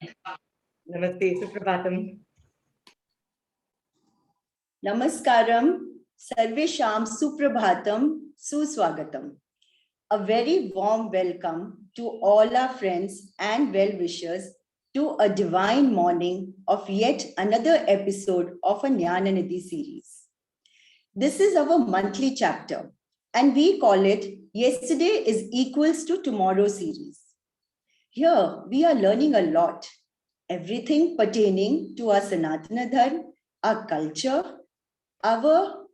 Namaste, Suprabhatam. Namaskaram, Sarvesham Suprabhatam, Suswagatam. A very warm welcome to all our friends and well-wishers to a divine morning of yet another episode of a Jnananidhi series. This is our monthly chapter, and we call it Yesterday is Equals to Tomorrow series. Here, we are learning a lot, everything pertaining to our Sanatana Dharma, our culture, our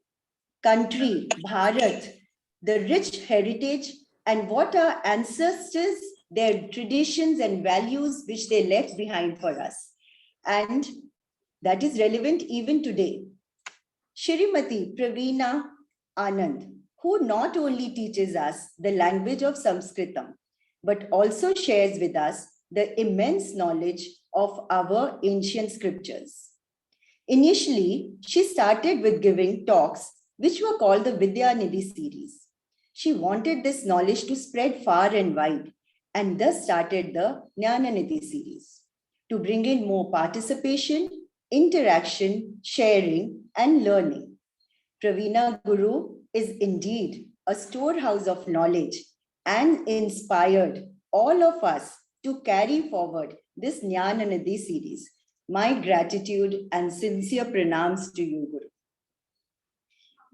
country, Bharat, the rich heritage, and what our ancestors, their traditions and values which they left behind for us. And that is relevant even today. Shrimati Praveena Anand, who not only teaches us the language of Sanskritam, but also shares with us the immense knowledge of our ancient scriptures. Initially, she started with giving talks, which were called the Vidya Nidhi series. She wanted this knowledge to spread far and wide, and thus started the Jnana Nidhi series to bring in more participation, interaction, sharing, and learning. Praveena Guru is indeed a storehouse of knowledge and inspired all of us to carry forward this Jnana Nidhi series. My gratitude and sincere pranams to you, Guru.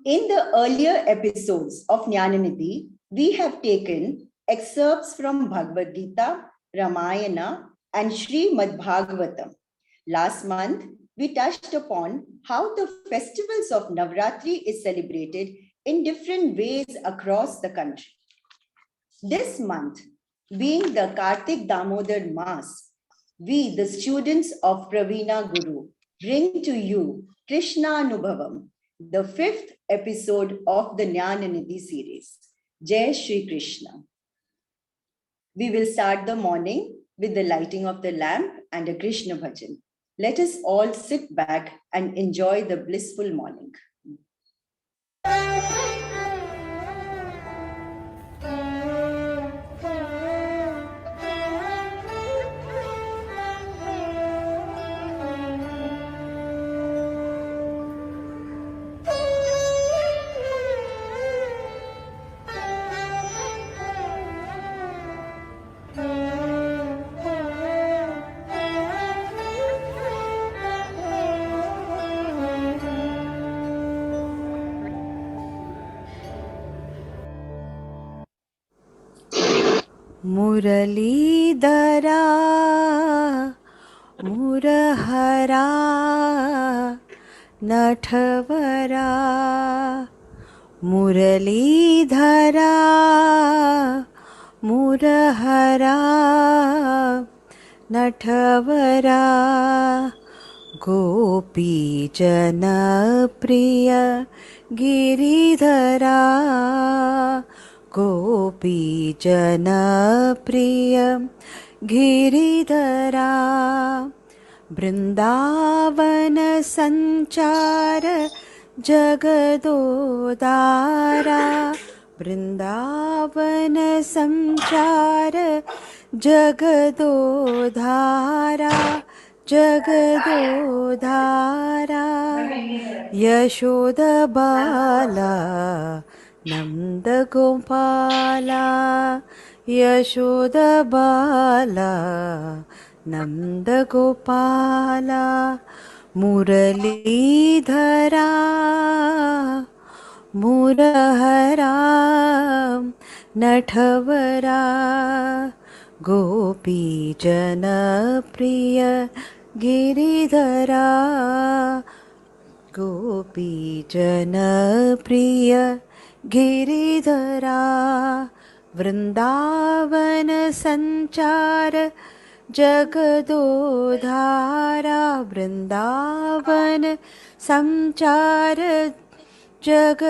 In the earlier episodes of Jnananidhi, we have taken excerpts from Bhagavad Gita, Ramayana, and Srimad Bhagavatam. Last month, we touched upon how the festivals of Navratri is celebrated in different ways across the country. This month, being the Kartik Damodar Mass, we, the students of Praveena Guru, bring to you Krishna Anubhavam, the fifth episode of the Jnananidhi series. Jai Shri Krishna. We will start the morning with the lighting of the lamp and a Krishna bhajan. Let us all sit back and enjoy the blissful morning. मुरलीधरा मुरहरा नटवरा मुरलीधरा मुरहरा नटवरा गोपीजनप्रिय गिरिधरा गोपीजनप्रिय गिरिधरा Vrindavan संचार जगदोदारा वृन्दावन संचार जगदोधारा जगदोधारा यशोदबाला नन्दगोपाला यशोदबाला नन्दगोपाला मुरलीधरा मुरहरा नटवरा गोपीजनप्रिय गिरिधरा गोपीजनप्रिय गिरिधरा वृन्दावन संचार जगदोधारा वृन्दावन संचार जगदोधारा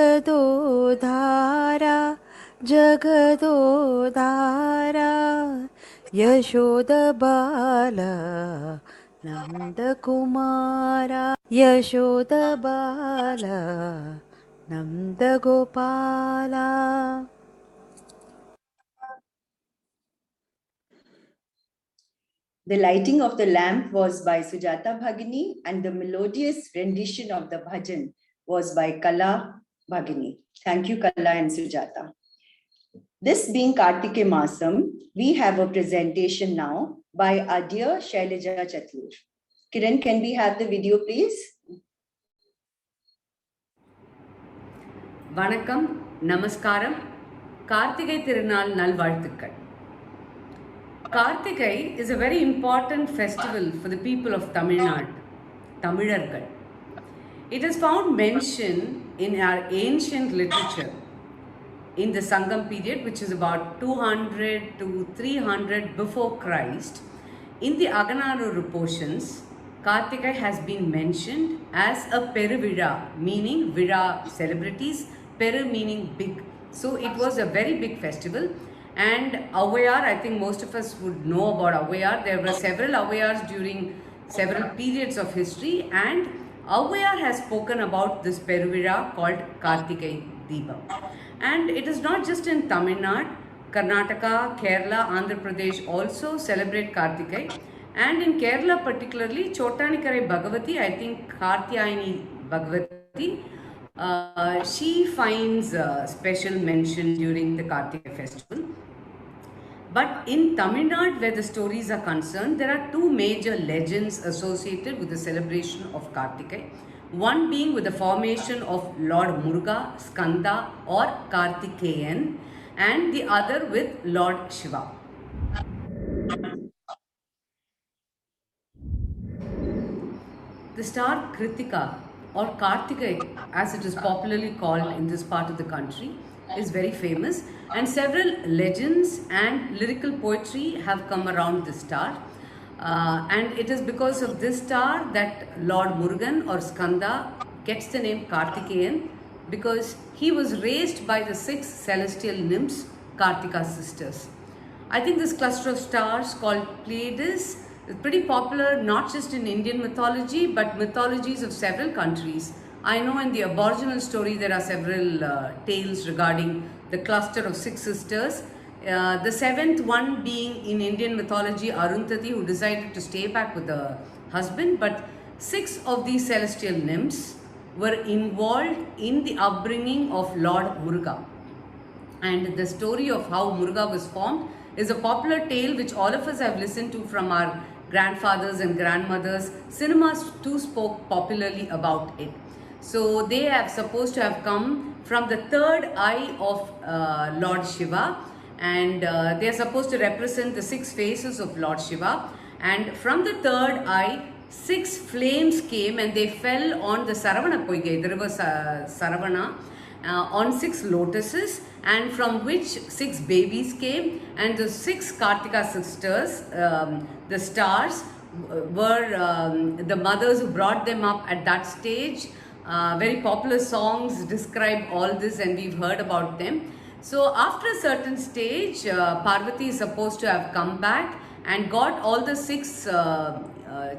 जगदोधारा यशोदबाला नन्दकुमारा यशोदबाला नन्दगोपाला The lighting of the lamp was by Sujata Bhagini, and the melodious rendition of the bhajan was by Kala Bhagini. Thank you, Kala and Sujata. This being Kartike Masam, we have a presentation now by our dear Shailaja Chatur. Kiran, can we have the video, please? வணக்கம், நமஸ்காரம், கார்த்திகை திருநாள் நல்வாழ்த்துக்கள். Kartigai is a very important festival for the people of Tamil Nadu, Tamilargal. It is found mentioned in our ancient literature in the Sangam period, which is about 200 to 300 before Christ. In the Aganaruru portions, Kartigai has been mentioned as a Peruvira, meaning Vira celebrities, Peru meaning big. So it was a very big festival. And Avayar, I think most of us would know about Avayar. There were several Avayars during several periods of history, and Avayar has spoken about this Peruvira called Kartigai Deepam. And it is not just in Tamil Nadu, Karnataka, Kerala, Andhra Pradesh also celebrate Kartigai. And in Kerala particularly, Chotanikarai Bhagavati, I think Kartyayani Bhagavati, she finds special mention during the Kartigai festival. But in Tamil Nadu, where the stories are concerned, there are two major legends associated with the celebration of Kartigai. One being with the formation of Lord Muruga, Skanda or Kartikeyan, and the other with Lord Shiva. The star Kritika or Kartigai, as it is popularly called in this part of the country, is very famous, and several legends and lyrical poetry have come around this star. And it is because of this star that Lord Murugan or Skanda gets the name Kartikeyan, because he was raised by the 6 celestial nymphs, Kartika sisters. I think this cluster of stars called Pleiades is pretty popular not just in Indian mythology but mythologies of several countries. I know in the Aboriginal story there are several tales regarding the cluster of 6 sisters. The 7th one being in Indian mythology Arundhati, who decided to stay back with the husband, but 6 of these celestial nymphs were involved in the upbringing of Lord Muruga. And the story of how Muruga was formed is a popular tale which all of us have listened to from our grandfathers and grandmothers. Cinemas too spoke popularly about it. So they have supposed to have come from the third eye of Lord Shiva, and they are supposed to represent the 6 faces of Lord Shiva. And from the third eye, 6 flames came and they fell on the Saravana Poigai, the river Saravana, on 6 lotuses, and from which 6 babies came, and the 6 Kartika sisters, the stars, were the mothers who brought them up at that stage. Very popular songs describe all this, and we've heard about them. So after a certain stage, Parvati is supposed to have come back and got all the 6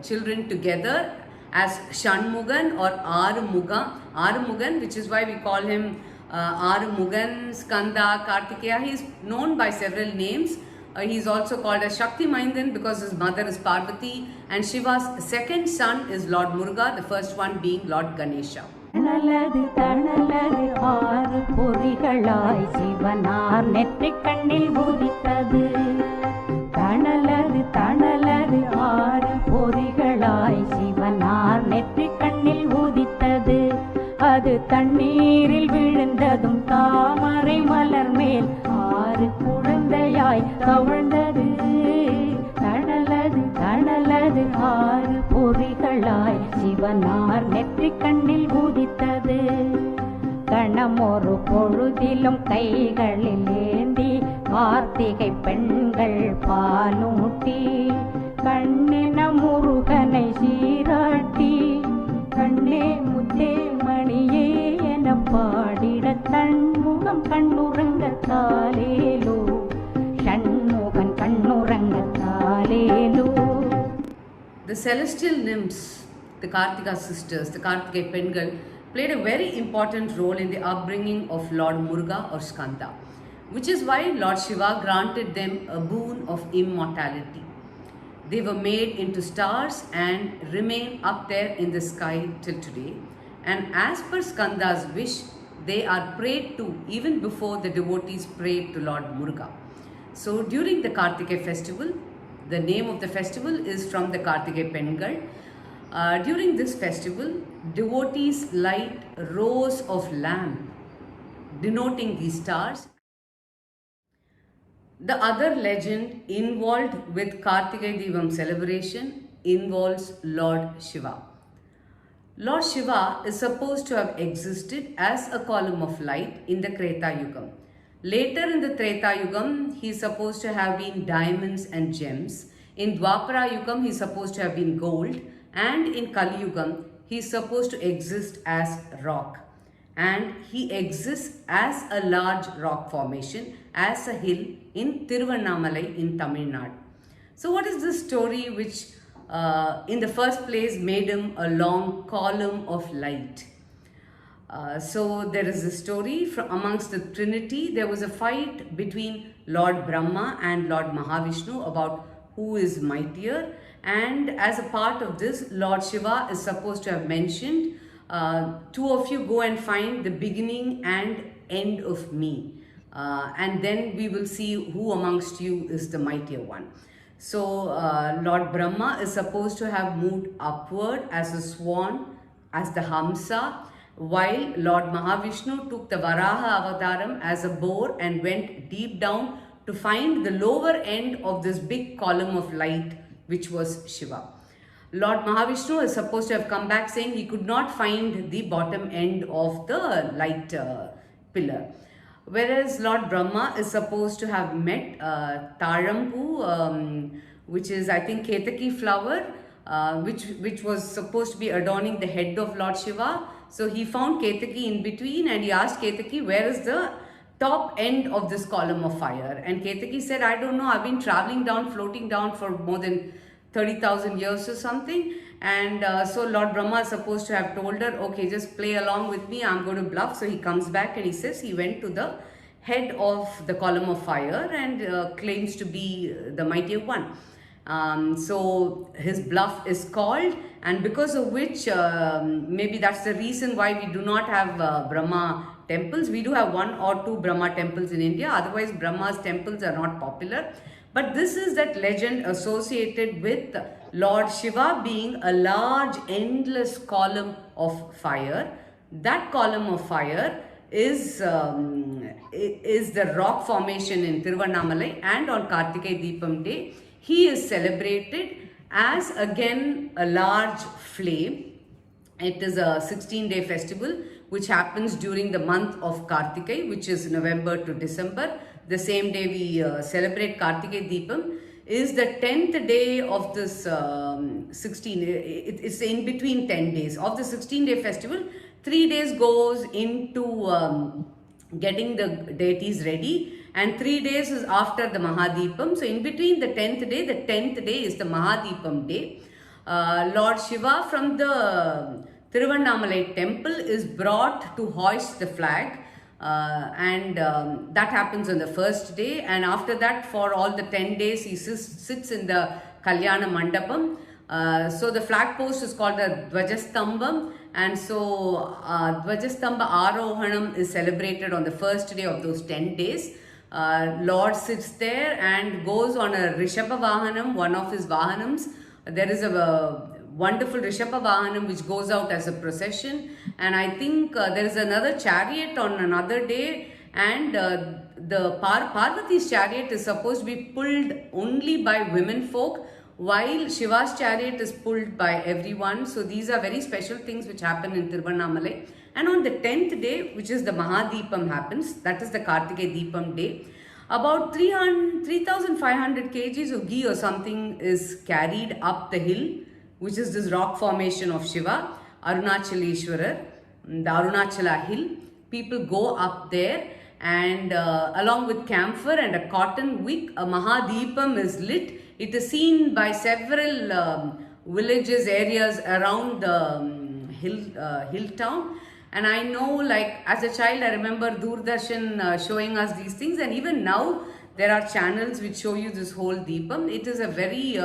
children together as Shanmugan or Arumugan, which is why we call him Arumugan, Skanda, Kartikeya. He is known by several names. He is also called as Shakti Maindan because his mother is Parvati, and Shiva's 2nd son is Lord Muruga, the first one being Lord Ganesha. தனலது தனலது ஆறு பொறிகளாய் சிவனார் நெற்றிக் கண்ணில் உதித்தது. தனலது தனலது ஆறு பொறிகளாய் சிவனார் நெற்றிக் கண்ணில் உதித்தது. அது தண்ணீரில் விழுந்ததும் தாமரை மலர் மேல் 6 குழந்தையாய் தவழ்ந்தது. தனலது தனலது 6 பொறிகளாய் சிவனார் நெற்றிக் கண்ணில் உதித்தது. கணமொரு பொழுதிலும் கைகளில் ஏந்தி கார்த்திகை பெண்கள் பாலூட்டி கண்ணின முருகனை சீராட்டி கண்ணே முத்தே மணியே என பாடிட தன்முகம் கண்ணுறங்க தாலேலோ ஷண்முகன் கண்ணுறங்க தாலேலோ. The celestial nymphs, the Kartika sisters, the Kartikai Pengal, played a very important role in the upbringing of Lord Muruga or Skanda, which is why Lord Shiva granted them a boon of immortality. They were made into stars and remain up there in the sky till today. And as per Skanda's wish, they are prayed to even before the devotees prayed to Lord Muruga. So during the Kartike festival, the name of the festival is from the Kartike Pengal. During this festival, devotees light rows of lamp denoting these stars. The other legend involved with Kartike Deepam celebration involves Lord Shiva. Lord Shiva is supposed to have existed as a column of light in the Kreta Yugam. Later in the Treta Yugam, he is supposed to have been diamonds and gems. In Dwapara Yugam, he is supposed to have been gold. And in Kali Yugam, he is supposed to exist as rock. And he exists as a large rock formation, as a hill in Tiruvannamalai in Tamil Nadu. So what is this story which in the first place made him a long column of light? So there is a story from amongst the Trinity. There was a fight between Lord Brahma and Lord Mahavishnu about who is mightier, and as a part of this, Lord Shiva is supposed to have mentioned, two of you go and find the beginning and end of me, and then we will see who amongst you is the mightier one. So Lord Brahma is supposed to have moved upward as a swan, as the Hamsa, while Lord Mahavishnu took the Varaha Avataram as a boar and went deep down to find the lower end of this big column of light, which was Shiva. Lord Mahavishnu is supposed to have come back saying he could not find the bottom end of the light pillar. Whereas Lord Brahma is supposed to have met Tarampu, which is, I think, Ketaki flower, which was supposed to be adorning the head of Lord Shiva. So he found Ketaki in between and he asked Ketaki, where is the top end of this column of fire? And Ketaki said, I don't know, I've been traveling down, floating down for more than 30,000 years or something. And so Lord Brahma is supposed to have told her, okay, just play along with me, I'm going to bluff. So he comes back and he says he went to the head of the column of fire and claims to be the mightier one. So his bluff is called, and because of which maybe that's the reason why we do not have Brahma temples. We do have 1 or 2 Brahma temples in India, otherwise Brahma's temples are not popular. But this is that legend associated with Lord Shiva being a large endless column of fire. That column of fire is the rock formation in Tiruvannamalai, and on Kartike Deepam day he is celebrated as again a large flame. It is a 16-day festival which happens during the month of Kartike, which is November to December. The same day we celebrate Kartike Deepam is the 10th day of this it's in between 10 days of the 16-day festival. 3 days goes into getting the deities ready, and 3 days is after the Mahadeepam. So in between the 10th day is the Mahadeepam day. Lord Shiva from the Tiruvannamalai temple is brought to hoist the flag, and that happens on the first day, and after that for all the 10 days he sits in the Kalyana Mandapam. So the flag post is called a Dvajastambam, and so Dvajastamba Arohanam is celebrated on the first day of those 10 days. Lord sits there and goes on a Rishabha Vahanam, one of his Vahanams. There is a wonderful Rishabha Vahanam which goes out as a procession, and I think there is another chariot on another day, and the Parvati's chariot is supposed to be pulled only by women folk, while Shiva's chariot is pulled by everyone. So these are very special things which happen in Tiruvannamalai. And on the 10th day, which is the Mahadeepam happens, that is the Kartike Deepam day, about 3,500 kgs of ghee or something is carried up the hill, which is this rock formation of Shiva, Arunachaleshwarar, the Arunachala hill. People go up there, and along with camphor and a cotton wick, a Mahadeepam is lit. It is seen by several villages, areas around the hill town. And I know, like, as a child, I remember Doordarshan showing us these things, and even now there are channels which show you this whole Deepam. It is a very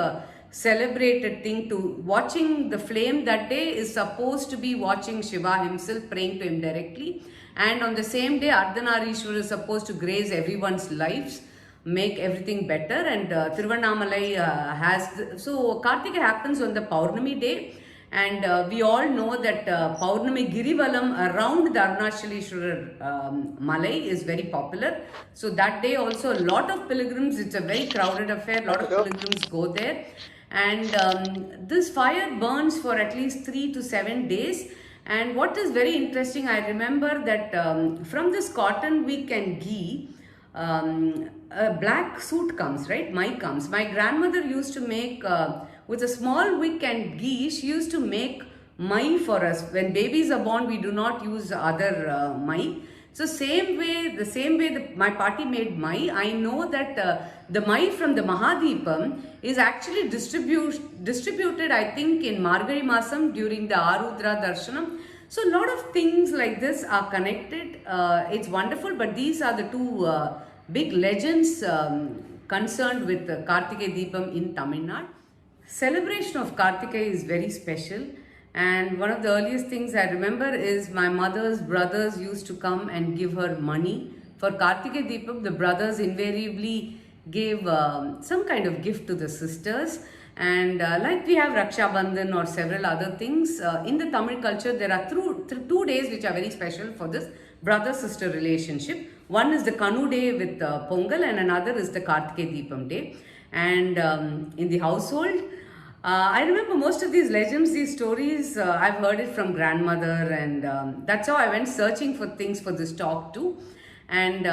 celebrated thing. To watching the flame that day is supposed to be watching Shiva himself praying to him directly. And on the same day, Ardhanarishwar is supposed to graze everyone's lives, make everything better. And Tiruvannamalai so Kartika happens on the Paurnami day. And we all know that Paurnami Girivalam around the Arunachaleshwar Malai is very popular. So that day also a lot of pilgrims, it's a very crowded affair, a lot of pilgrims go there. And this fire burns for at least 3 to 7 days. And what is very interesting, I remember that from this cotton wick and ghee, a black soot comes, right? Mai comes. My grandmother used to make, with a small wick and ghee, she used to make mai for us. When babies are born, we do not use other mai. So the same way my party made mai, I know that the mai from the Mahadipam is actually distributed, I think, in Margari Masam during the Arudra Darshanam. So a lot of things like this are connected. It's wonderful, but these are the two big legends concerned with Kartike Deepam in Tamil Nadu. Celebration of Kartike is very special. And one of the earliest things I remember is my mother's brothers used to come and give her money. For Kartike Deepam, the brothers invariably gave some kind of gift to the sisters. And like we have Raksha Bandhan or several other things, in the Tamil culture, there are two days which are very special for this brother-sister relationship. One is the Kanu day with Pongal, and another is the Kartike Deepam day. And in the household, I remember most of these legends, these stories, I've heard it from grandmother, and that's how I went searching for things for this talk too. And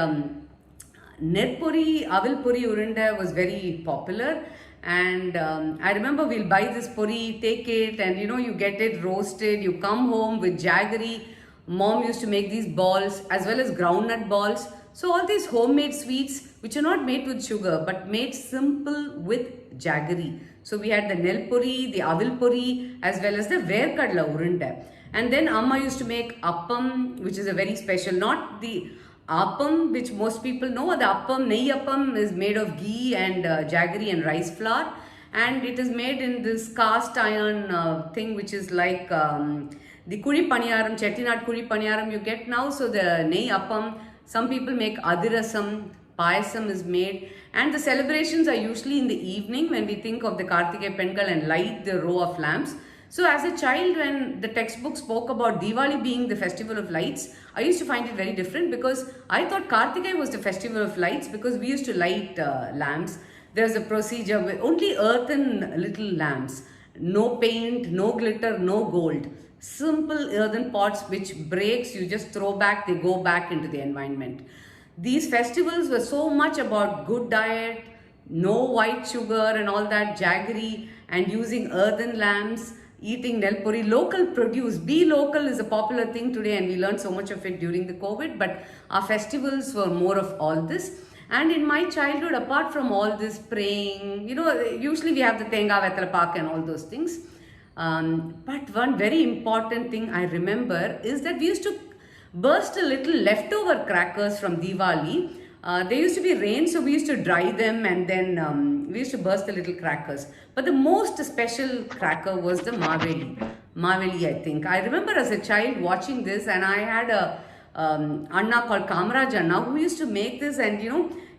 Nerpuri, Avilpuri Urunda was very popular. And I remember we'll buy this puri, take it, and you get it roasted, you come home with jaggery. Mom used to make these balls as well as groundnut balls. So all these homemade sweets which are not made with sugar but made simple with jaggery. So we had the nel puri, the avil puri, as well as the verkadla urunda. And then Amma used to make appam, which is a very special, not the appam which most people know. The appam, nei appam, is made of ghee and jaggery and rice flour, and it is made in this cast iron thing which is like the kuri paniyaram, Chettinad kuri paniyaram you get now. So the nei appam, some people make adirasam, payasam is made, and the celebrations are usually in the evening when we think of the Kartike Pengal and light the row of lamps. So as a child, when the textbook spoke about Diwali being the festival of lights, I used to find it very different, because I thought Kartike was the festival of lights because we used to light lamps. There's a procedure with only earthen little lamps, no paint, no glitter, no gold. Simple earthen pots which breaks, you just throw back, they go back into the environment. These festivals were so much about good diet, no white sugar and all that jaggery, and using earthen lamps, eating nel puri, local produce. Be local is a popular thing today, and we learned so much of it during the COVID, but our festivals were more of all this. And in my childhood, apart from all this praying, usually we have the Tenga Vettalapak and all those things. But one very important thing I remember is that we used to burst a little leftover crackers from Diwali. They used to be rain, so we used to dry them, and then we used to burst the little crackers. But the most special cracker was the Maveli, I think. I remember as a child watching this, and I had a Anna called Kamaraj Anna who used to make this, and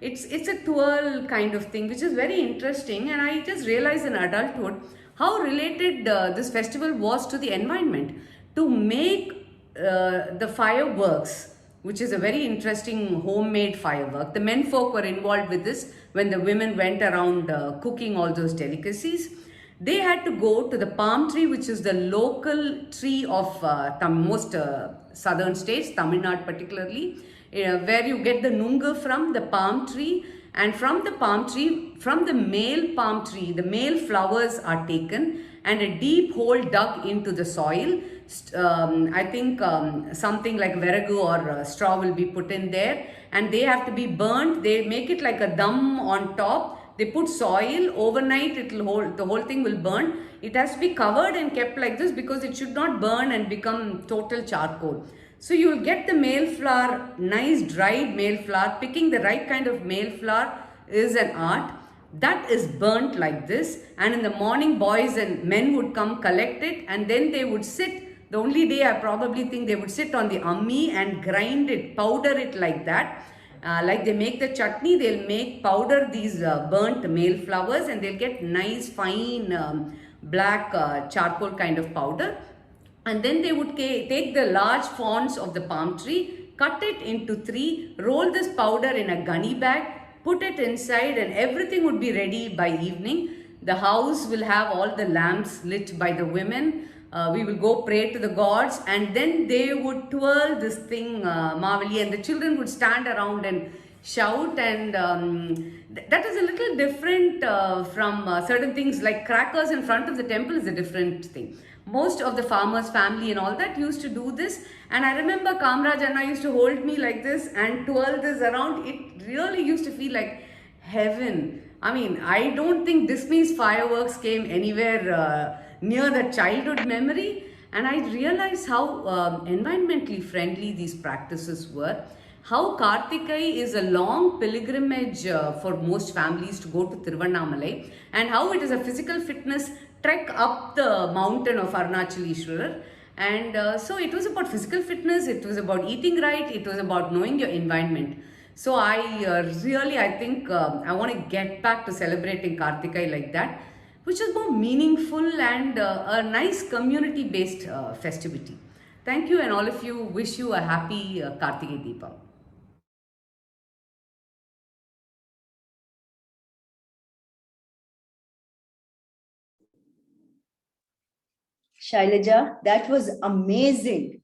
it's a twirl kind of thing, which is very interesting. And I just realized in adulthood how related this festival was to the environment. To make the fireworks, which is a very interesting homemade firework. The men folk were involved with this when the women went around cooking all those delicacies. They had to go to the palm tree, which is the local tree of most southern states, Tamil Nadu particularly, where you get the nunga from the palm tree. And from the palm tree, from the male palm tree, the male flowers are taken and a deep hole dug into the soil. I think something like veragu or straw will be put in there, and they have to be burnt. They make it like a dum on top. They put soil overnight, the whole thing will burn. It has to be covered and kept like this because it should not burn and become total charcoal. So you will get the male flower, nice dried male flower. Picking the right kind of male flower is an art. that is burnt like this, and in the morning boys and men would come collect it, and then they would sit. The only day I probably think they would sit on the ammi and grind it, powder it like that. Like they make the chutney, they'll make powder these burnt male flowers, and they'll get nice fine black charcoal kind of powder. And then they would take the large fronds of the palm tree, cut it into three, roll this powder in a gunny bag, put it inside, and everything would be ready by evening. The house will have all the lamps lit by the women. We will go pray to the gods, and then they would twirl this thing, Mavali, and the children would stand around and shout. And that is a little different from certain things like crackers in front of the temple is a different thing. Most of the farmers' family and all that used to do this, and I remember Kamraj Anna used to hold me like this and twirl this around. It really used to feel like heaven. I mean, I don't think Disney's fireworks came anywhere near the childhood memory, and I realized how environmentally friendly these practices were. How Kartikai is a long pilgrimage for most families to go to Tiruvannamalai, and how it is a physical fitness trek up the mountain of Arunachaleshwarar. And so it was about physical fitness, it was about eating right, it was about knowing your environment. So I think I want to get back to celebrating Kartikai like that, which is more meaningful and a nice community-based festivity. Thank you, and all of you, wish you a happy Kartikai Deepam. Shailaja, that was amazing.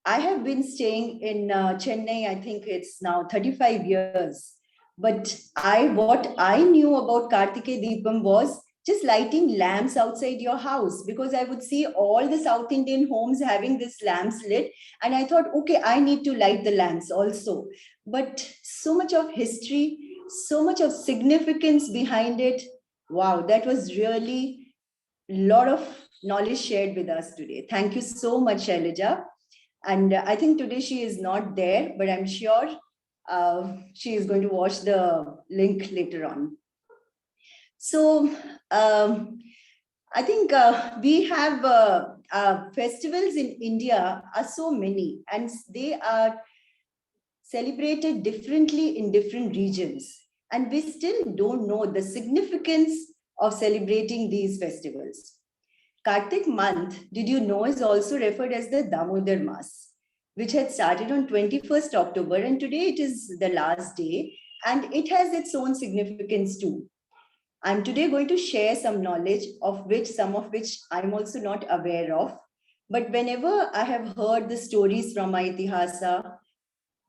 I have been staying in Chennai, I think it's now 35 years. But what I knew about Kartike Deepam was just lighting lamps outside your house, because I would see all the South Indian homes having this lamps lit. And I thought, okay, I need to light the lamps also. But so much of history, so much of significance behind it. Wow, that was really a lot of knowledge shared with us today. Thank you so much, Shailaja. And I think today she is not there, but I'm sure she is going to watch the link later on. So I think we have festivals in India are so many, and they are celebrated differently in different regions. And we still don't know the significance of celebrating these festivals. Kartik month, did you know, is also referred as the Damodar Mas, which had started on 21st October, and today it is the last day, and it has its own significance too. I'm today going to share some knowledge some of which I'm also not aware of. But whenever I have heard the stories from my Itihasa,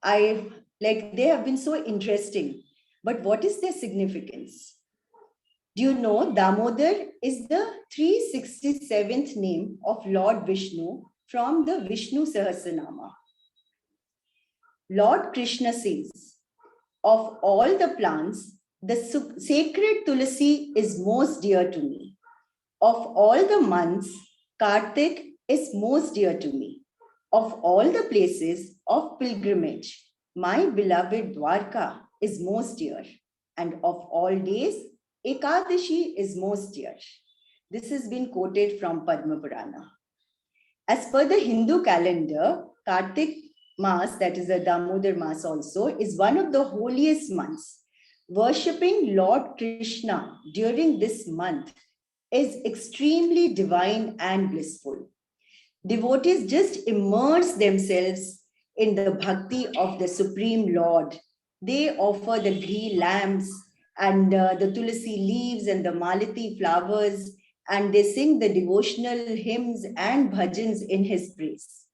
they have been so interesting. But what is their significance? Do you know Damodar is the 367th name of Lord Vishnu from the Vishnu Sahasranama? Lord Krishna says, of all the plants, the sacred Tulasi is most dear to me. Of all the months, Kartik is most dear to me. Of all the places of pilgrimage, my beloved Dwarka is most dear. And of all days, Ekadashi is most dear. This has been quoted from Padma Purana. As per the Hindu calendar, Kartik Mas, that is the Damodar Mas also, is one of the holiest months. Worshipping Lord Krishna during this month is extremely divine and blissful. Devotees just immerse themselves in the bhakti of the Supreme Lord. They offer the ghee lamps and the tulasi leaves and the malati flowers, and they sing the devotional hymns and bhajans in his praise.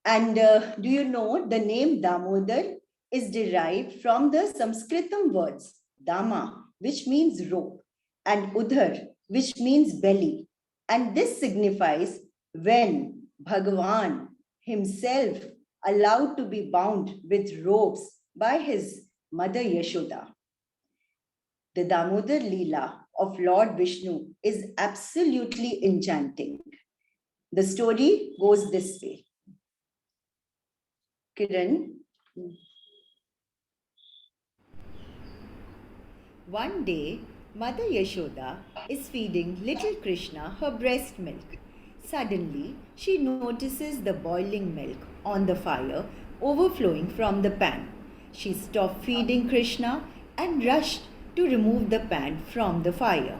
And do you know the name Damodar is derived from the Sanskritam words Dama, which means rope, and Udhar, which means belly. And this signifies when Bhagavan himself allowed to be bound with ropes by his mother Yashoda. The Damodar Leela of Lord Vishnu is absolutely enchanting. The story goes this way. Kiran. One day, Mother Yashoda is feeding little Krishna her breast milk. Suddenly, she notices the boiling milk on the fire overflowing from the pan. She stopped feeding Krishna and rushed to remove the pan from the fire.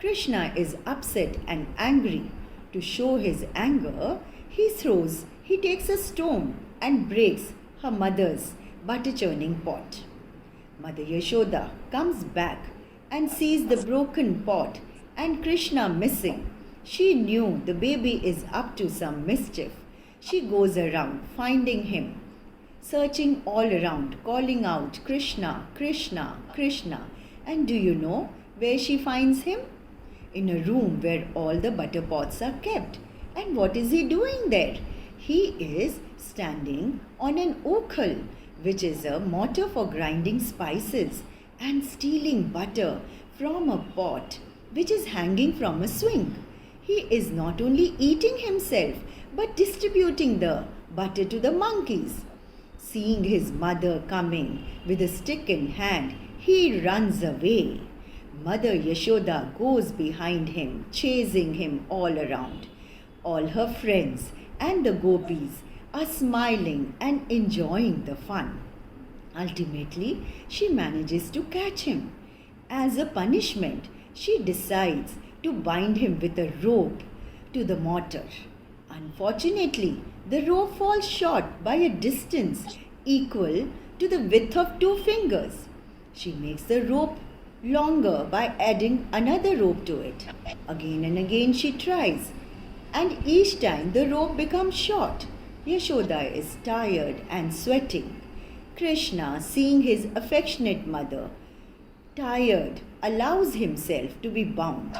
Krishna is upset and angry. To show his anger, he takes a stone and breaks her mother's butter churning pot. Mother Yashoda comes back and sees the broken pot and Krishna missing. She knew the baby is up to some mischief. She goes around finding him, searching all around, calling out, Krishna, Krishna, Krishna. And do you know where she finds him? In a room where all the butter pots are kept. And what is he doing there? He is standing on an okal, which is a mortar for grinding spices, and stealing butter from a pot which is hanging from a swing. He is not only eating himself but distributing the butter to the monkeys. Seeing his mother coming with a stick in hand, he runs away. Mother Yashoda goes behind him, chasing him all around. All her friends and the gopis are smiling and enjoying the fun. Ultimately, she manages to catch him. As a punishment, she decides to bind him with a rope to the mortar. Unfortunately, the rope falls short by a distance equal to the width of 2 fingers. She makes the rope longer by adding another rope to it. Again and again she tries, and each time the rope becomes short. Yashoda is tired and sweating. Krishna, seeing his affectionate mother tired, allows himself to be bound.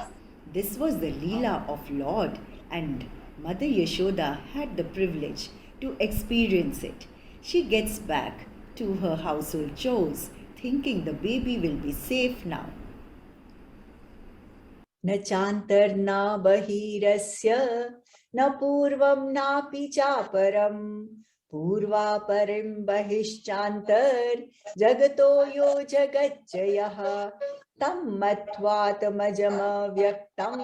This was the Leela of Lord, and Mother Yashoda had the privilege to experience it. She gets back to her household chores, thinking the baby will be safe now. न चान्तर्न बहिरस्य न पूर्वं नापि चापरं पूर्वापरं बहिश्चान्तर् जगतो यो जगज्जयः तं मत्वात्मजमव्यक्तं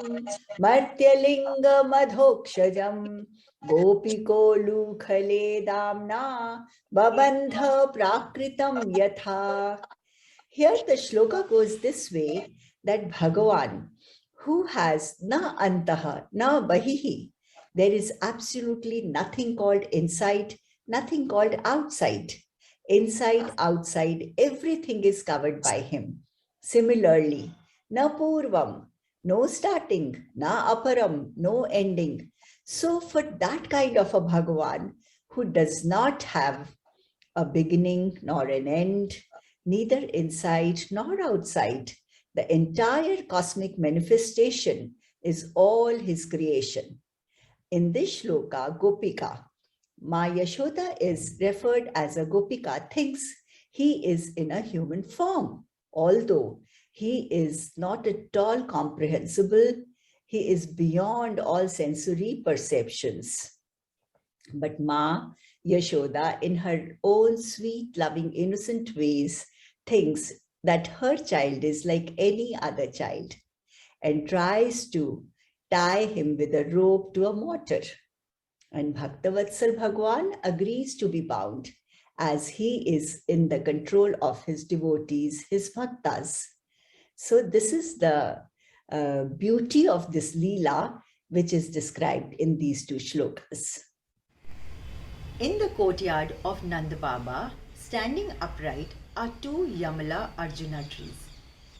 मर्त्यलिङ्गमधोक्षजं गोपिकोलूखले दाम्ना बबन्ध प्राकृतं यथा. Here the shloka goes this way, that Bhagavan, who has na antaha, na bahihi, there is absolutely nothing called inside, nothing called outside. Inside, outside, everything is covered by him. Similarly, na purvam, no starting, na aparam, no ending. So for that kind of a Bhagavan who does not have a beginning nor an end, neither inside nor outside, the entire cosmic manifestation is all his creation. In this shloka, Gopika, Ma Yashoda is referred as a Gopika, thinks he is in a human form, although he is not at all comprehensible. He is beyond all sensory perceptions. But Ma Yashoda, in her own sweet, loving, innocent ways, thinks that her child is like any other child and tries to tie him with a rope to a mortar. And Bhaktavatsal Bhagwan agrees to be bound as he is in the control of his devotees, his bhaktas. So this is the beauty of this Leela, which is described in these 2 shlokas. In the courtyard of Nand Baba, standing upright, are 2 Yamala Arjuna trees.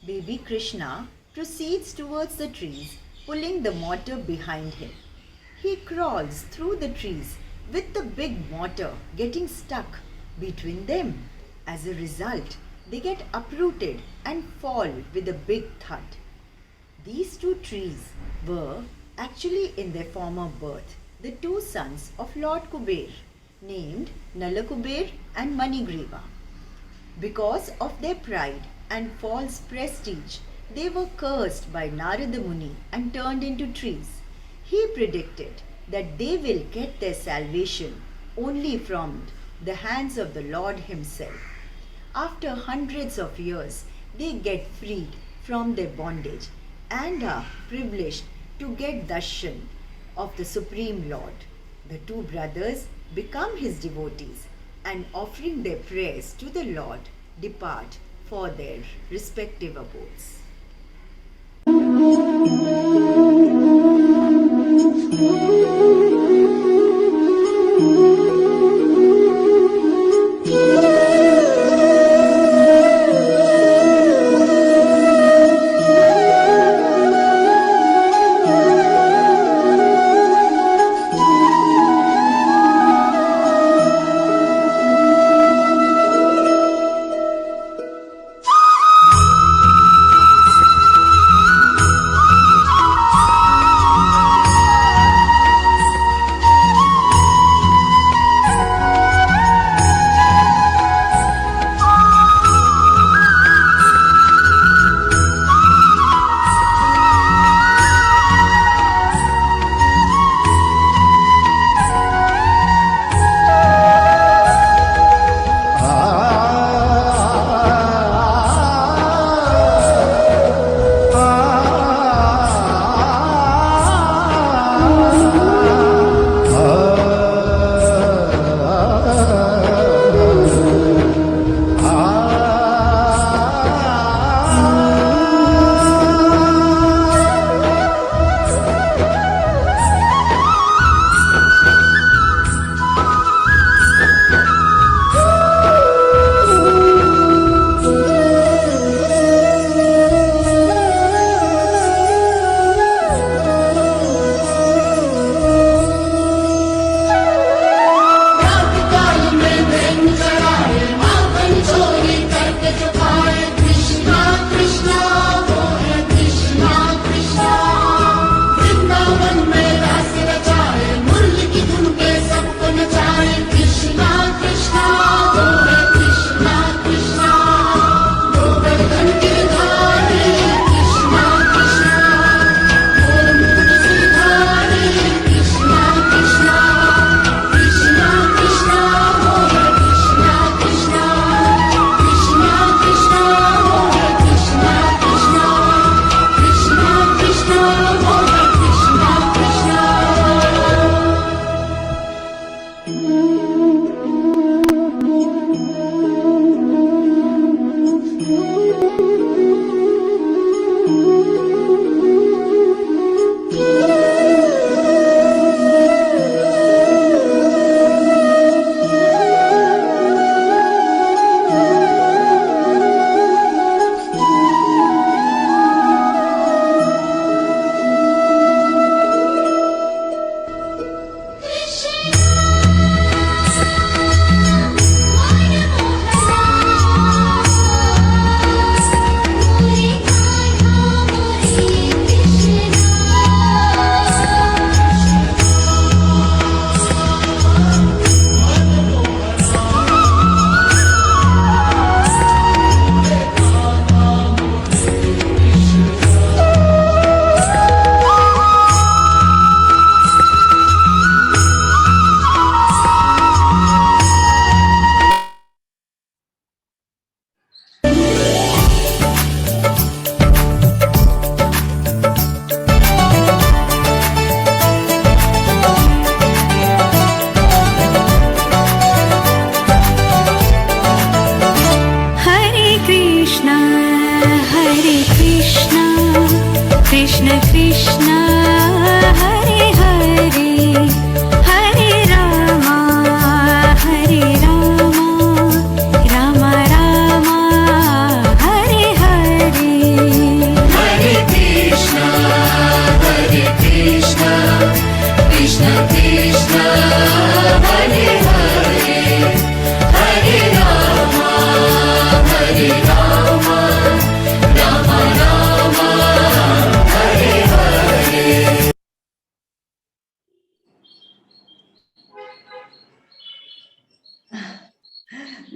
Baby Krishna proceeds towards the trees, pulling the mortar behind him. He crawls through the trees with the big mortar getting stuck between them. As a result, they get uprooted and fall with a big thud. These 2 trees were actually in their former birth the 2 sons of Lord Kuber, named Nalakuber and Manigriva. Because of their pride and false prestige, they were cursed by Narada Muni and turned into trees. He predicted that they will get their salvation only from the hands of the Lord himself. After hundreds of years, they get freed from their bondage and are privileged to get darshan of the Supreme Lord. The two brothers become his devotees and offering their prayers to the Lord depart for their respective abodes.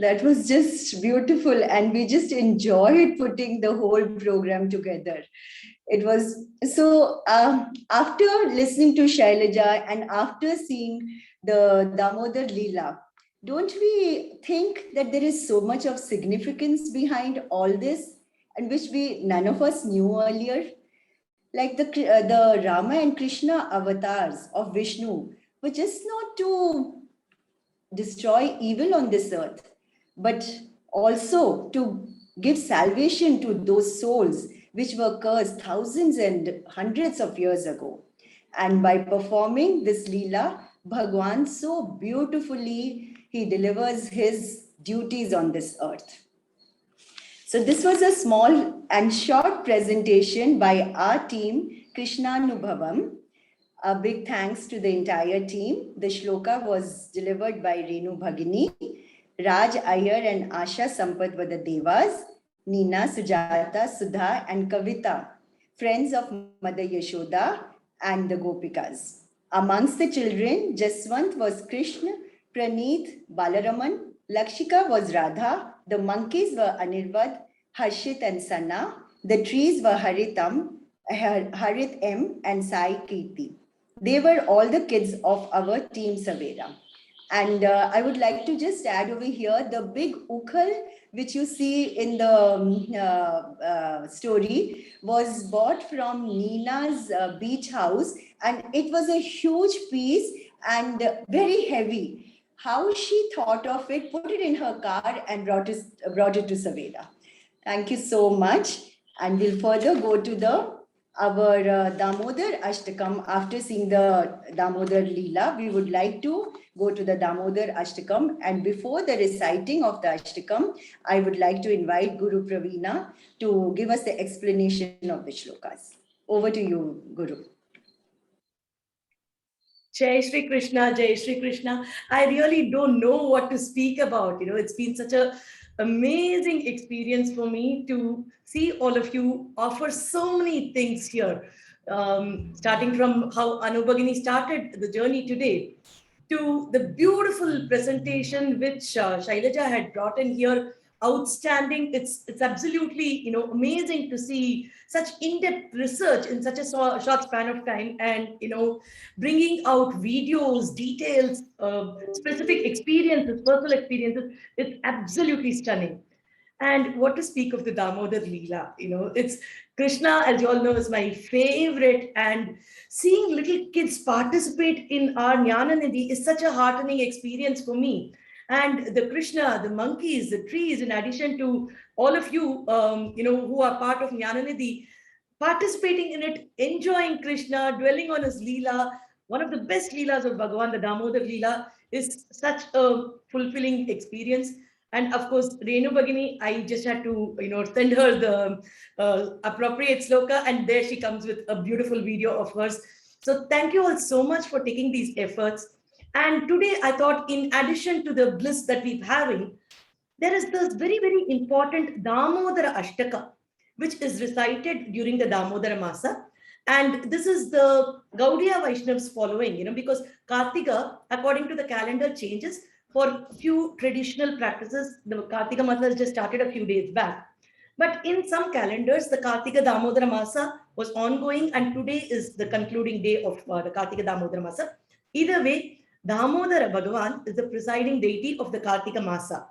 That was just beautiful, and we just enjoyed putting the whole program together. It was so. After listening to Shailaja and after seeing the Damodar Leela, don't we think that there is so much of significance behind all this? and which none of us knew earlier. Like the Rama and Krishna avatars of Vishnu were just not to destroy evil on this earth, but also to give salvation to those souls which were cursed thousands and hundreds of years ago. And by performing this Leela, Bhagwan so beautifully he delivers his duties on this earth. So this was a small and short presentation by our team, Krishnanubhavam. A big thanks to the entire team. The shloka was delivered by Renu Bhagini. Raj Iyer and Asha Sampath were the devas. Nina, Sujata, Sudha and Kavita, friends of Mother Yashoda and the Gopikas. Amongst the children, Jaswant was Krishna, Praneeth, Balaraman, Lakshika was Radha, the monkeys were Anirvad, Harshit and Sana, the trees were Harit M and Sai Kirti. They were all the kids of our team Savera. And I would like to just add over here, the big ukhal, which you see in the story, was bought from Nina's beach house. And it was a huge piece and very heavy. How she thought of it, put it in her car and brought it to Savera. Thank you so much. And we'll further go to our Damodar Ashtakam. After seeing the Damodar Leela, we would like to go to the Damodar Ashtakam. And before the reciting of the Ashtakam, I would like to invite Guru Praveena to give us the explanation of the shlokas. Over to you, Guru. Jai Shri Krishna, Jai Shri Krishna. I really don't know what to speak about. It's been such an amazing experience for me to see all of you offer so many things here. Starting from how Anubhagini started the journey today, to the beautiful presentation which Shailaja had brought in here. Outstanding. It's absolutely amazing to see such in-depth research in such a short span of time, and bringing out videos, details, specific experiences, personal experiences. It's absolutely stunning. And what to speak of the Damodar Leela? It's Krishna, as you all know, is my favorite, and seeing little kids participate in our Jnana Nidhi is such a heartening experience for me. And the Krishna, the monkeys, the trees, in addition to all of you, who are part of Jnana Nidhi, participating in it, enjoying Krishna, dwelling on his Leela. One of the best Leelas of Bhagavan, the Damodar Leela, is such a fulfilling experience. And of course, Renu Bhagini, I just had to, send her the appropriate sloka, and there she comes with a beautiful video of hers. So thank you all so much for taking these efforts. And today I thought, in addition to the bliss that we're having, there is this very, very important Damodara Ashtaka, which is recited during the Damodara Masa. And this is the Gaudiya Vaishnavas following, because Kartika, according to the calendar, changes. For a few traditional practices, the Kartika Masa has just started a few days back. But in some calendars, the Kartika Damodara Masa was ongoing, and today is the concluding day of the Kartika Damodara Masa. Either way, Damodara Bhagavan is the presiding deity of the Kartika Masa.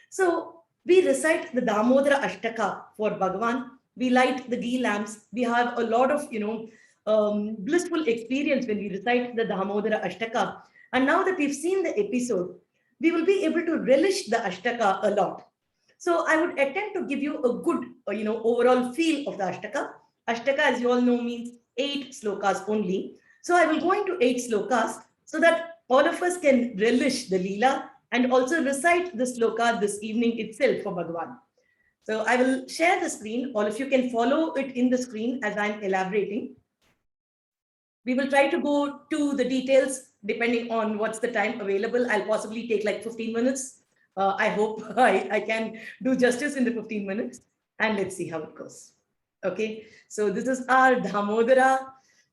So we recite the Damodara Ashtaka for Bhagavan. We light the ghee lamps. We have a lot of, blissful experience when we recite the Damodara Ashtaka. And now that we've seen the episode, we will be able to relish the Ashtaka a lot. So I would attempt to give you a good, overall feel of the Ashtaka. Ashtaka, as you all know, means 8 slokas only. So I will go into 8 slokas so that all of us can relish the Leela and also recite the sloka this evening itself for Bhagavan. So I will share the screen. All of you can follow it in the screen as I'm elaborating. We will try to go to the details depending on what's the time available. I'll possibly take like 15 minutes. I hope I can do justice in the 15 minutes, and let's see how it goes. Okay, so this is our Damodara.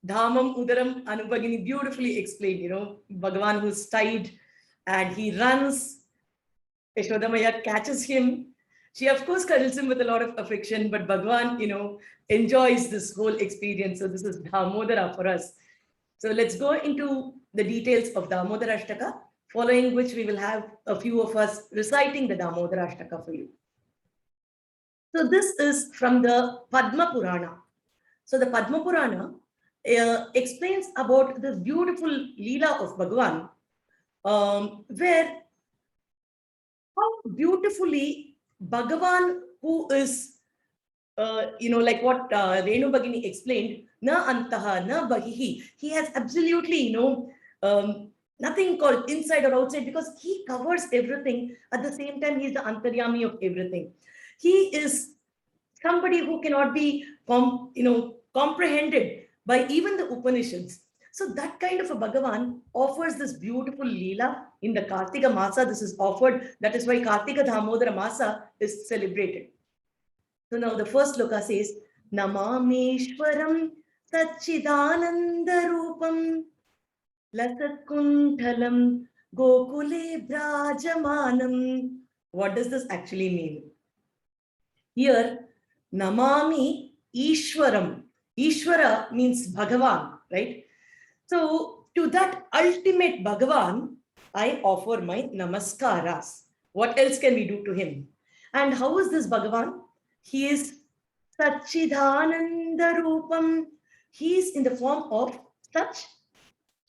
Dhamam Udaram, Anubhagini beautifully explained, Bhagavan who's tied and he runs. Yashodamaya catches him. She, of course, cuddles him with a lot of affection, but Bhagavan, enjoys this whole experience. So this is Damodara for us. So let's go into the details of Damodara Ashtaka, following which we will have a few of us reciting the Damodara Ashtaka for you. So this is from the Padma Purana. So the Padma Purana explains about this beautiful Leela of Bhagavan, where how beautifully Bhagavan, who is, like what Renu Bhagini explained, na antaha, na bahihi, he has absolutely, nothing called inside or outside, because he covers everything. At the same time, he's the antaryami of everything. He is somebody who cannot be comprehended by even the Upanishads. So that kind of a Bhagavan offers this beautiful Leela in the Kartika Masa. This is offered. That is why Kartika Dhamodara Masa is celebrated. So now the first sloka says, Namameshwaram Satchidananda Rupam Lasatkuntalam Gokule Brajamanam. What does this actually mean? Here, Namami Ishwaram. Ishwara means Bhagavan, right? So to that ultimate Bhagavan, I offer my namaskaras. What else can we do to him? And how is this Bhagavan? He is Satchidananda Rupam. He is in the form of Sach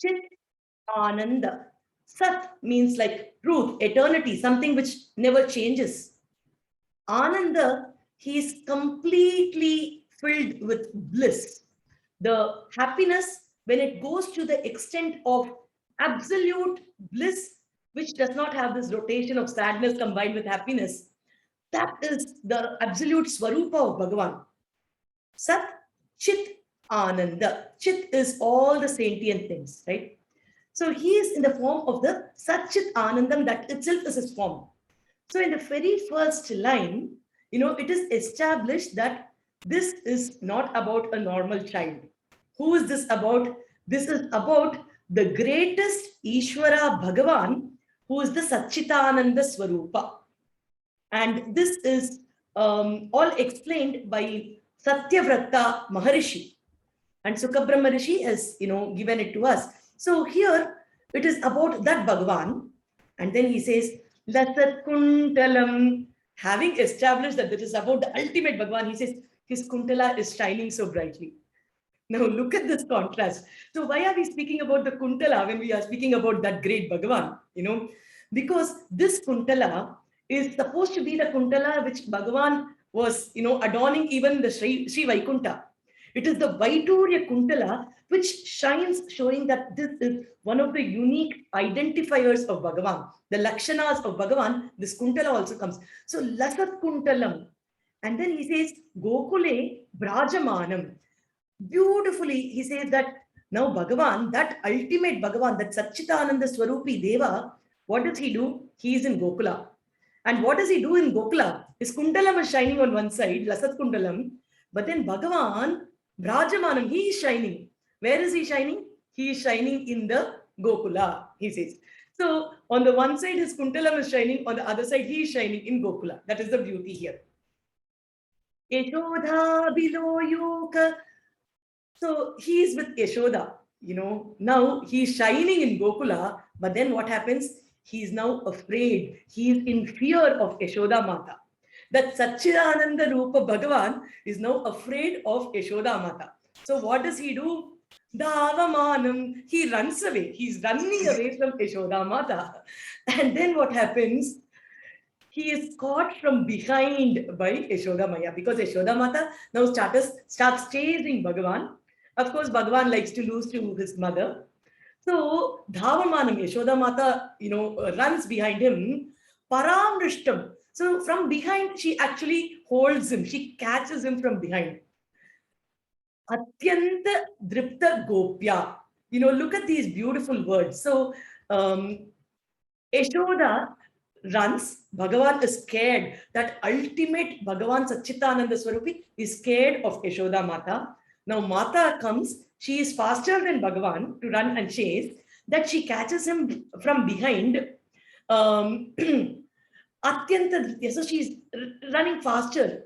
Chit Ananda. Sat means like truth, eternity, something which never changes. Ananda, he is completely filled with bliss. The happiness, when it goes to the extent of absolute bliss, which does not have this rotation of sadness combined with happiness, that is the absolute Swarupa of Bhagavan. Sat Chit Ananda. Chit is all the sentient things, right? So he is in the form of the Sat Chit Anandam, that itself is his form. So in the very first line, it is established that this is not about a normal child. Who is this about? This is about the greatest Ishvara Bhagavan, who is the Satchitananda Swarupa. And this is all explained by Satyavrata Maharishi. And Sukabrahma Rishi has, given it to us. So here it is about that Bhagavan. And then he says, Lasat Kuntalam. Having established that this is about the ultimate Bhagavan, he says, his Kuntala is shining so brightly. Now look at this contrast. So why are we speaking about the Kuntala when we are speaking about that great Bhagavan? Because this Kuntala is supposed to be the Kuntala which Bhagavan was, adorning even the Sri Vaikunta. It is the Vaiturya Kuntala which shines, showing that this is one of the unique identifiers of Bhagavan. The Lakshanas of Bhagavan, this Kuntala also comes. So Lasat Kuntalam. And then he says, Gokule Brajamanam. Beautifully, he says that now Bhagavan, that ultimate Bhagavan, that Satchitananda Swarupi Deva, what does he do? He is in Gokula. And what does he do in Gokula? His Kuntalam is shining on one side, Lasat Kuntalam. But then Bhagavan, Brajamanam, he is shining. Where is he shining? He is shining in the Gokula, he says. So on the one side, his Kuntalam is shining. On the other side, he is shining in Gokula. That is the beauty here. Yashoda below Yuka. So he is with Yashoda. Now he is shining in Gokula. But then what happens? He is now afraid. He is in fear of Yashoda Mata. That Satchidananda Rupa Bhagavan is now afraid of Yashoda Mata. So what does he do? Dhavamanam. He runs away. He's running away from Yashoda Mata. And then what happens? He is caught from behind by Yashoda Maya, because Yashoda Mata now starts chasing Bhagavan. Of course, Bhagavan likes to lose to his mother. So Dhavamanam, Yashoda Mata, runs behind him. Paramrishtam. So from behind, she actually holds him. She catches him from behind. Atyanta Dripta Gopya. Look at these beautiful words. So Yashoda runs. Bhagavan is scared. That ultimate Bhagavan Satchitananda Swarupi is scared of Yashoda Mata. Now Mata comes. She is faster than Bhagavan to run and chase. That she catches him from behind. Atyanta, so she's running faster.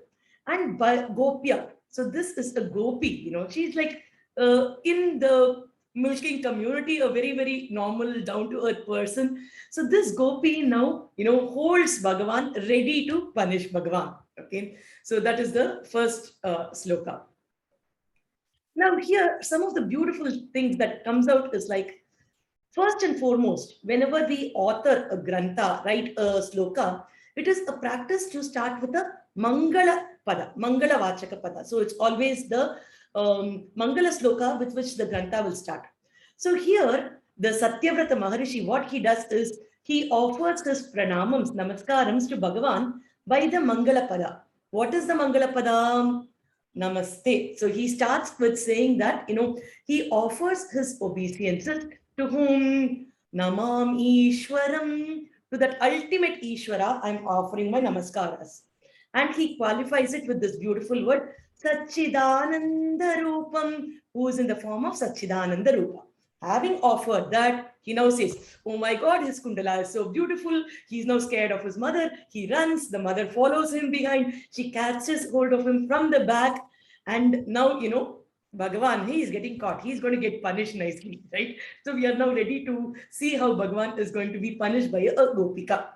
And Gopya. So this is a gopi, she's like in the milking community, a very, very normal, down-to-earth person. So this gopi now, holds Bhagavan ready to punish Bhagavan. Okay, so that is the first sloka. Now here, some of the beautiful things that comes out is like, first and foremost, whenever the author, a grantha, write a sloka, it is a practice to start with a Mangala pada, Mangala Vachaka pada. So it's always the Mangala sloka with which the grantha will start. So here, the Satyavrata Maharishi, what he does is he offers his pranamams, namaskarams to Bhagavan by the Mangala pada. What is the Mangala pada? Namaste. So he starts with saying that, he offers his obeisances to whom? Namam Ishwaram. To that ultimate Ishwara, I'm offering my namaskaras. And he qualifies it with this beautiful word, Satchidananda Rupam, who is in the form of Satchidananda Rupa. Having offered that, he now says, oh my God, his kundala is so beautiful. He's now scared of his mother. He runs, the mother follows him behind. She catches hold of him from the back. And now, Bhagavan, he is getting caught. He's going to get punished nicely, right? So we are now ready to see how Bhagavan is going to be punished by a Gopika.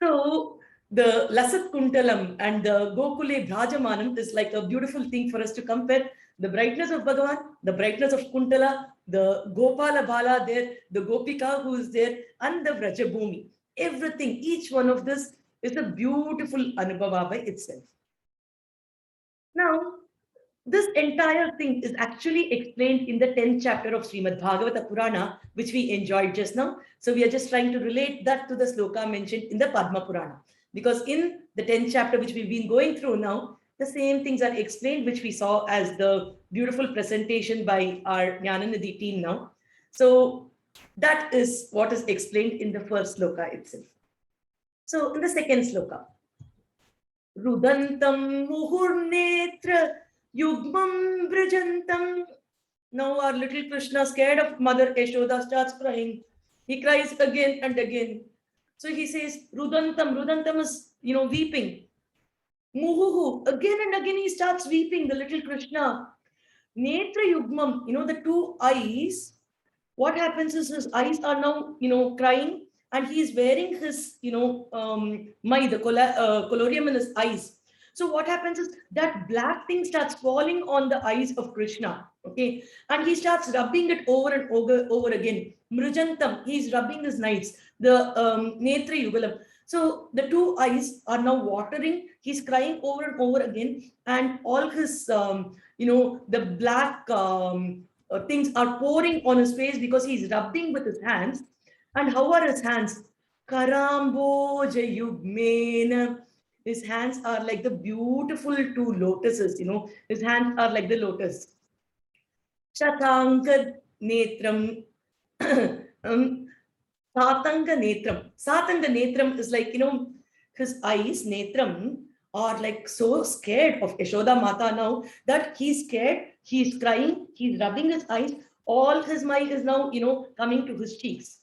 So the Lasat Kuntalam and the Gokule Bhrajamanam is like a beautiful thing for us to compare. The brightness of Bhagavan, the brightness of Kuntala, the Gopala Bala there, the Gopika who is there, and the Vrajabhumi. Everything, each one of this is a beautiful Anubhava by itself. Now, this entire thing is actually explained in the 10th chapter of Srimad Bhagavata Purana, which we enjoyed just now. So we are just trying to relate that to the sloka mentioned in the Padma Purana. Because in the 10th chapter, which we've been going through now, the same things are explained, which we saw as the beautiful presentation by our Jnananidhi team now. So that is what is explained in the first sloka itself. So in the second sloka, Rudantam Muhurnetra Yugmam Vrijantam. Now our little Krishna, scared of Mother Yashoda, starts crying. He cries again and again. So he says, Rudantam. Rudantam is, weeping. Muhuhu. Again and again he starts weeping, the little Krishna. Netra Yugmam, the two eyes. What happens is his eyes are now, crying, and he is wearing his, mai, the colorium in his eyes. So what happens is that black thing starts falling on the eyes of Krishna, okay? And he starts rubbing it over and over again. Mrijantam, he's rubbing his eyes, the Netra Yugalam. So the two eyes are now watering. He's crying over and over again, and all his, the black things are pouring on his face because he's rubbing with his hands. And how are his hands? Karamboja Yugmena. His hands are like the beautiful two lotuses, his hands are like the lotus. Shatanga Netram. Satanga Netram. Satanga Netram is like, his eyes, Netram, are like so scared of Yashoda Mata now that he's scared, he's crying, he's rubbing his eyes, all his mind is now, coming to his cheeks.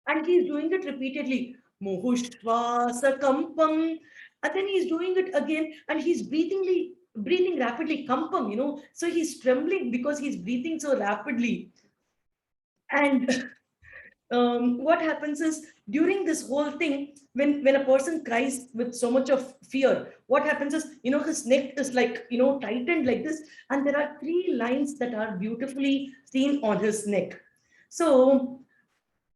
And he's doing it repeatedly. Muhushvasa Kampam. And then he's doing it again, and he's breathing rapidly, kampam, so he's trembling because he's breathing so rapidly. And what happens is, during this whole thing, when a person cries with so much of fear, what happens is, his neck is like, tightened like this, and there are 3 lines that are beautifully seen on his neck. So,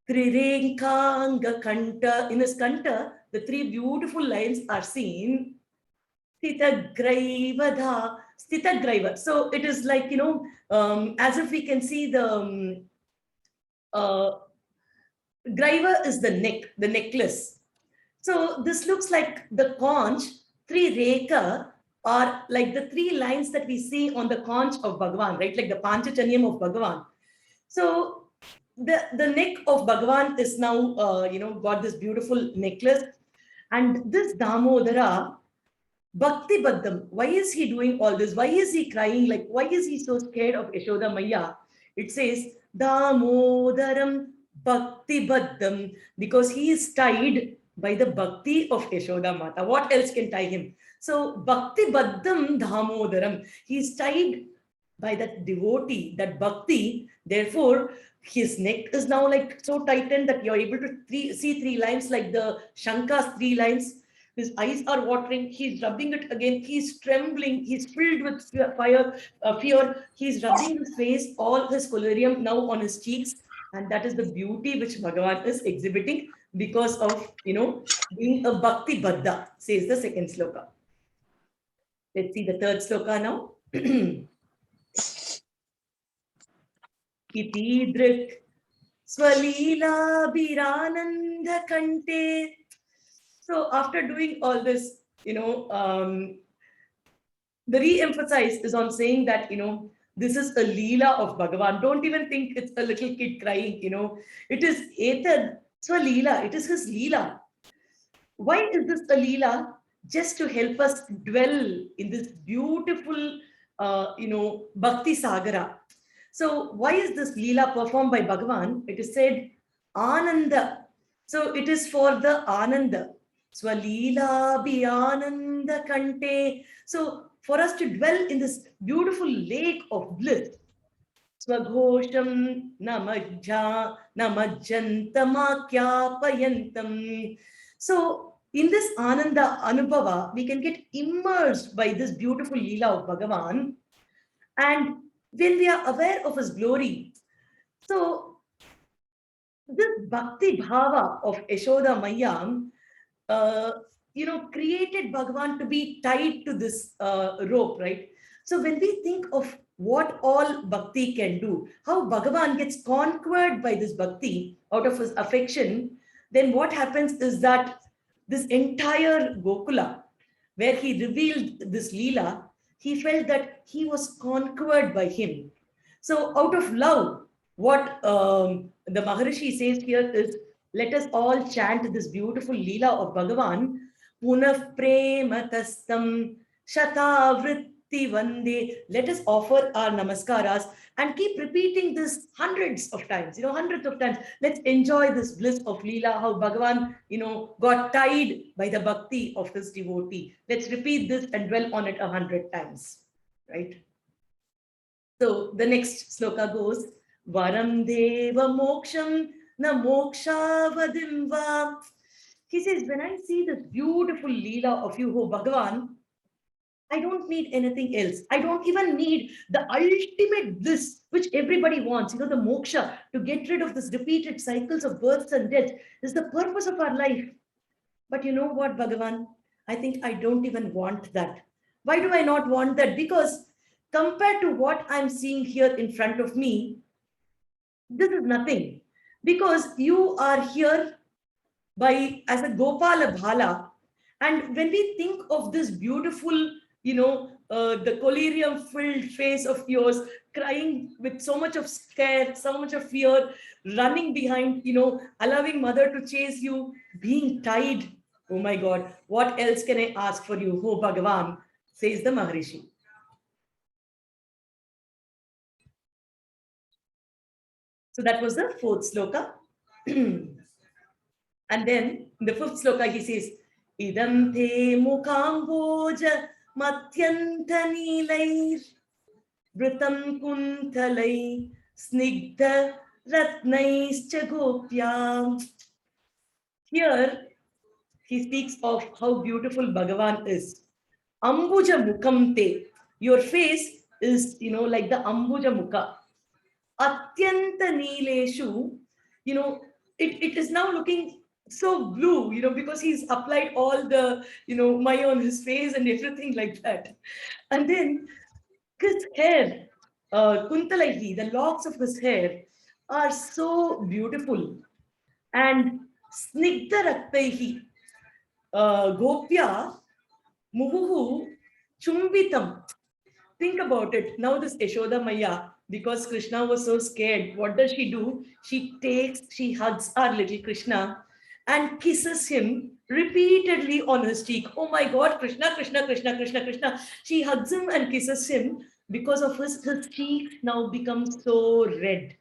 Trirenkanga Kanta, in his Kanta, the 3 beautiful lines are seen. Stitagraivadha, Stitagraiva. So it is like, as if we can see the Graiva is the neck, the necklace. So this looks like the conch. 3 Rekha are like the 3 lines that we see on the conch of Bhagavan, right? Like the Panchachanyam of Bhagavan. So the neck of Bhagavan is now, got this beautiful necklace. And this Damodara, Bhakti Baddham, why is he doing all this? Why is he crying? Like, why is he so scared of Yashoda Maya? It says, Damodaram Bhakti Baddham, because he is tied by the Bhakti of Yashoda Mata. What else can tie him? So, Bhakti Baddham Damodaram, he is tied by that devotee, that Bhakti. Therefore, his neck is now like so tightened that you're able to see 3 lines like the Shanka's 3 lines. His eyes are watering. He's rubbing it again. He's trembling. He's filled with fear. He's rubbing his face, all his collyrium now on his cheeks. And that is the beauty which Bhagavan is exhibiting because of, being a Bhakti Baddha, says the second sloka. Let's see the third sloka now. Iti drik swalila birananda kante. So after doing all this, the re-emphasize is on saying that, this is a Leela of Bhagavan. Don't even think it's a little kid crying, It is Etad Swaleela. It is his Leela. Why is this a Leela? Just to help us dwell in this beautiful, Bhakti Sagara. So why is this Leela performed by Bhagavan? It is said Ananda. So it is for the Ananda. Swaleela bi Ananda Kante. So for us to dwell in this beautiful lake of bliss. Swaghosham namajja namajjantamakhyapayantam. So in this Ananda Anubhava, we can get immersed by this beautiful Leela of Bhagavan. And when we are aware of his glory, so this Bhakti Bhava of Yashoda Maya, created Bhagavan to be tied to this rope, right? So when we think of what all Bhakti can do, how Bhagavan gets conquered by this Bhakti out of his affection, then what happens is that this entire Gokula, where he revealed this Leela, he felt that he was conquered by him. So out of love, what the Maharishi says here is, let us all chant this beautiful Leela of Bhagavan. Punav prematastam shatavritti vande. Let us offer our namaskaras and keep repeating this hundreds of times, hundreds of times. Let's enjoy this bliss of Leela, how Bhagavan, got tied by the bhakti of his devotee. Let's repeat this and dwell on it 100 times, right? So the next sloka goes, Varam deva moksham na moksha va. He says, when I see this beautiful Leela of you, oh Bhagavan, I don't need anything else. I don't even need the ultimate bliss, which everybody wants, the moksha, to get rid of this repeated cycles of births and deaths is the purpose of our life. But you know what, Bhagavan? I think I don't even want that. Why do I not want that? Because compared to what I'm seeing here in front of me, this is nothing. Because you are here as a Gopala Bhala. And when we think of this beautiful, the collyrium filled face of yours, crying with so much of scare, so much of fear, running behind, allowing mother to chase you, being tied. Oh my God, what else can I ask for you, oh Bhagavan, says the Maharishi. So that was the fourth sloka. And then in the fifth sloka, he says, Idam te mukamboja matyantanilair vritam kuntalai snigdha ratnaischa gopya. Here, he speaks of how beautiful Bhagavan is. Ambuja mukam te. Your face is, like the Ambuja mukha. Atyanta nileshu, it is now looking so blue, because he's applied all the, maya on his face and everything like that. And then his hair, kuntalaihi, the locks of his hair are so beautiful. And snigdha raktaihi, gopya muhuhu chumbitam. Think about it. Now this Yashoda Maya, because Krishna was so scared, what does she do? She hugs our little Krishna and kisses him repeatedly on his cheek. Oh my God, Krishna, Krishna, Krishna, Krishna, Krishna. She hugs him and kisses him because of his cheek now becomes so red.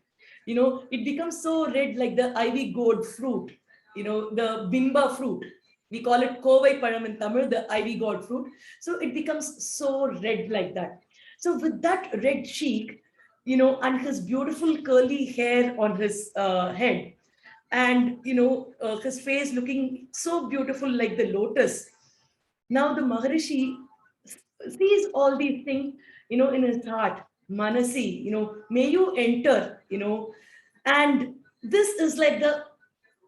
It becomes so red like the ivy gourd fruit, the bimba fruit. We call it Kovai Param in Tamil, the ivy gourd fruit. So it becomes so red like that. So with that red cheek, and his beautiful curly hair on his head, and his face looking so beautiful like the lotus, Now the Maharishi sees all these things, in his heart. Manasi, may you enter, and this is like the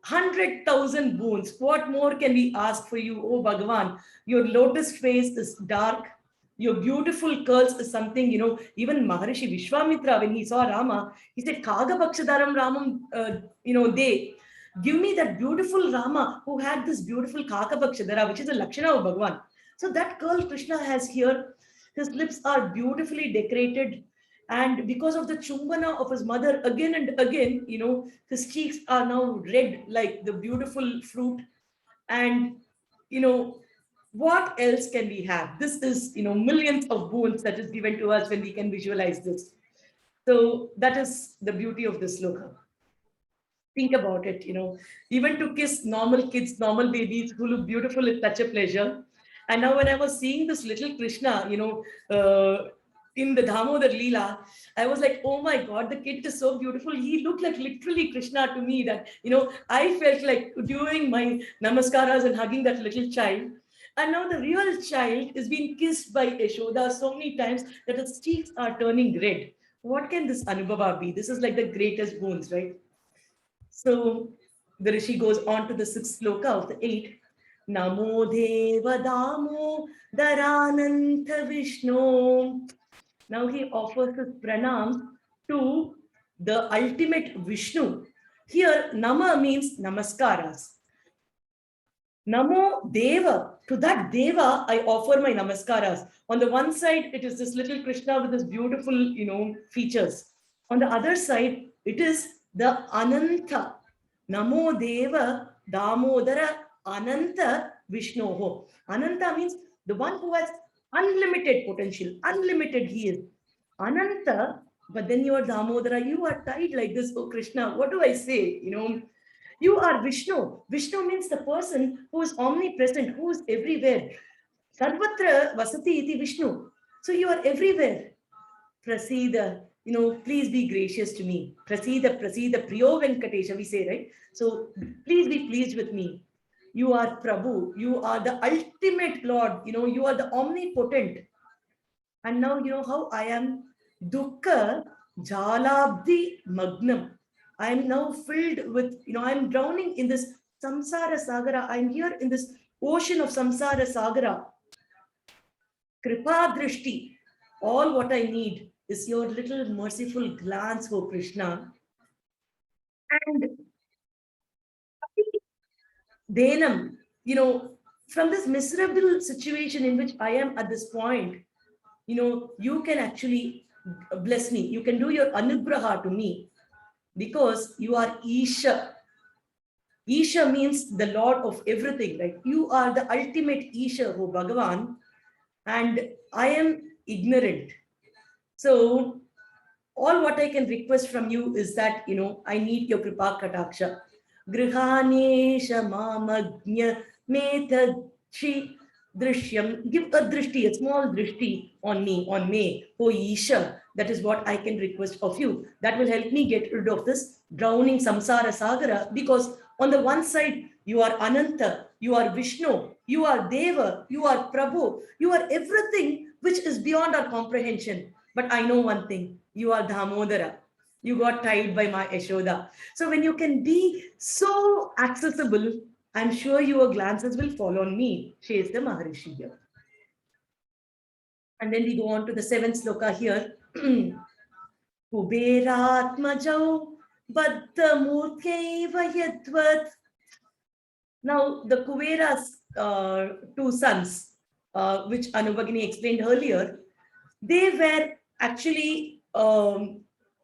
100,000 boons. What more can we ask for you, oh Bhagavan? Your lotus face is dark. Your beautiful curls is something, even Maharishi Vishwamitra, when he saw Rama, he said, Kaga Bakshadaram Ramam, they give me that beautiful Rama who had this beautiful Kaka Bakshadara, which is a Lakshana of Bhagavan. So that curl Krishna has here, his lips are beautifully decorated. And because of the chumbana of his mother, again and again, his cheeks are now red like the beautiful fruit. And, what else can we have? This is, millions of boons that is given to us when we can visualize this. So that is the beauty of this sloka. Think about it, even to kiss normal kids, normal babies who look beautiful is such a pleasure. And now when I was seeing this little Krishna, in the Damodar Leela, I was like, oh my God, the kid is so beautiful. He looked like literally Krishna to me that, I felt like doing my namaskaras and hugging that little child. And now the real child is being kissed by Yashoda so many times that his cheeks are turning red. What can this Anubhava be? This is like the greatest boons, right? So the Rishi goes on to the 6th sloka of the 8th. Namo Deva Damo Darananta Vishnu. Now he offers his pranams to the ultimate Vishnu. Here, Nama means namaskaras. Namo Deva. To that Deva, I offer my namaskaras. On the one side, it is this little Krishna with his beautiful, features. On the other side, it is the Ananta. Namo Deva Damodara Ananta Vishnoho. Ananta means the one who has unlimited potential, unlimited he is. Ananta, but then you are Damodara, you are tied like this, oh Krishna. What do I say? You are Vishnu. Vishnu means the person who is omnipresent, who is everywhere. Sarvatra Vasati iti Vishnu. So you are everywhere. Prasida, please be gracious to me. Prasida, Priyo Venkatesha, we say, right? So please be pleased with me. You are Prabhu. You are the ultimate Lord. You are the omnipotent. And now you know how I am Dukkha Jalabdi Magnam. I am now filled with, I'm drowning in this Samsara Sagara. I'm here in this ocean of Samsara Sagara. Kripa Drishti. All what I need is your little merciful glance, oh Krishna. And Denam, from this miserable situation in which I am at this point, you can actually bless me. You can do your anugraha to me because you are Isha. Isha means the Lord of everything, right? You are the ultimate Isha, oh Bhagavan, and I am ignorant. So all what I can request from you is that, I need your Kripa Kataksha. Grihanesha Mamagnya Metadshi Drishyam. Give a drishti, a small drishti on me, oh Isha. That is what I can request of you. That will help me get rid of this drowning samsara sagara, because on the one side, you are Ananta, you are Vishnu, you are Deva, you are Prabhu, you are everything which is beyond our comprehension. But I know one thing, you are Damodara. You got tied by my Yashoda. So when you can be so accessible, I'm sure your glances will fall on me, says the Maharishi here. And then we go on to the 7th sloka here. Kuberatmajau Baddhamurtyaiva Yadvat. Now the Kuvera's 2 sons, which Anubhagini explained earlier, they were actually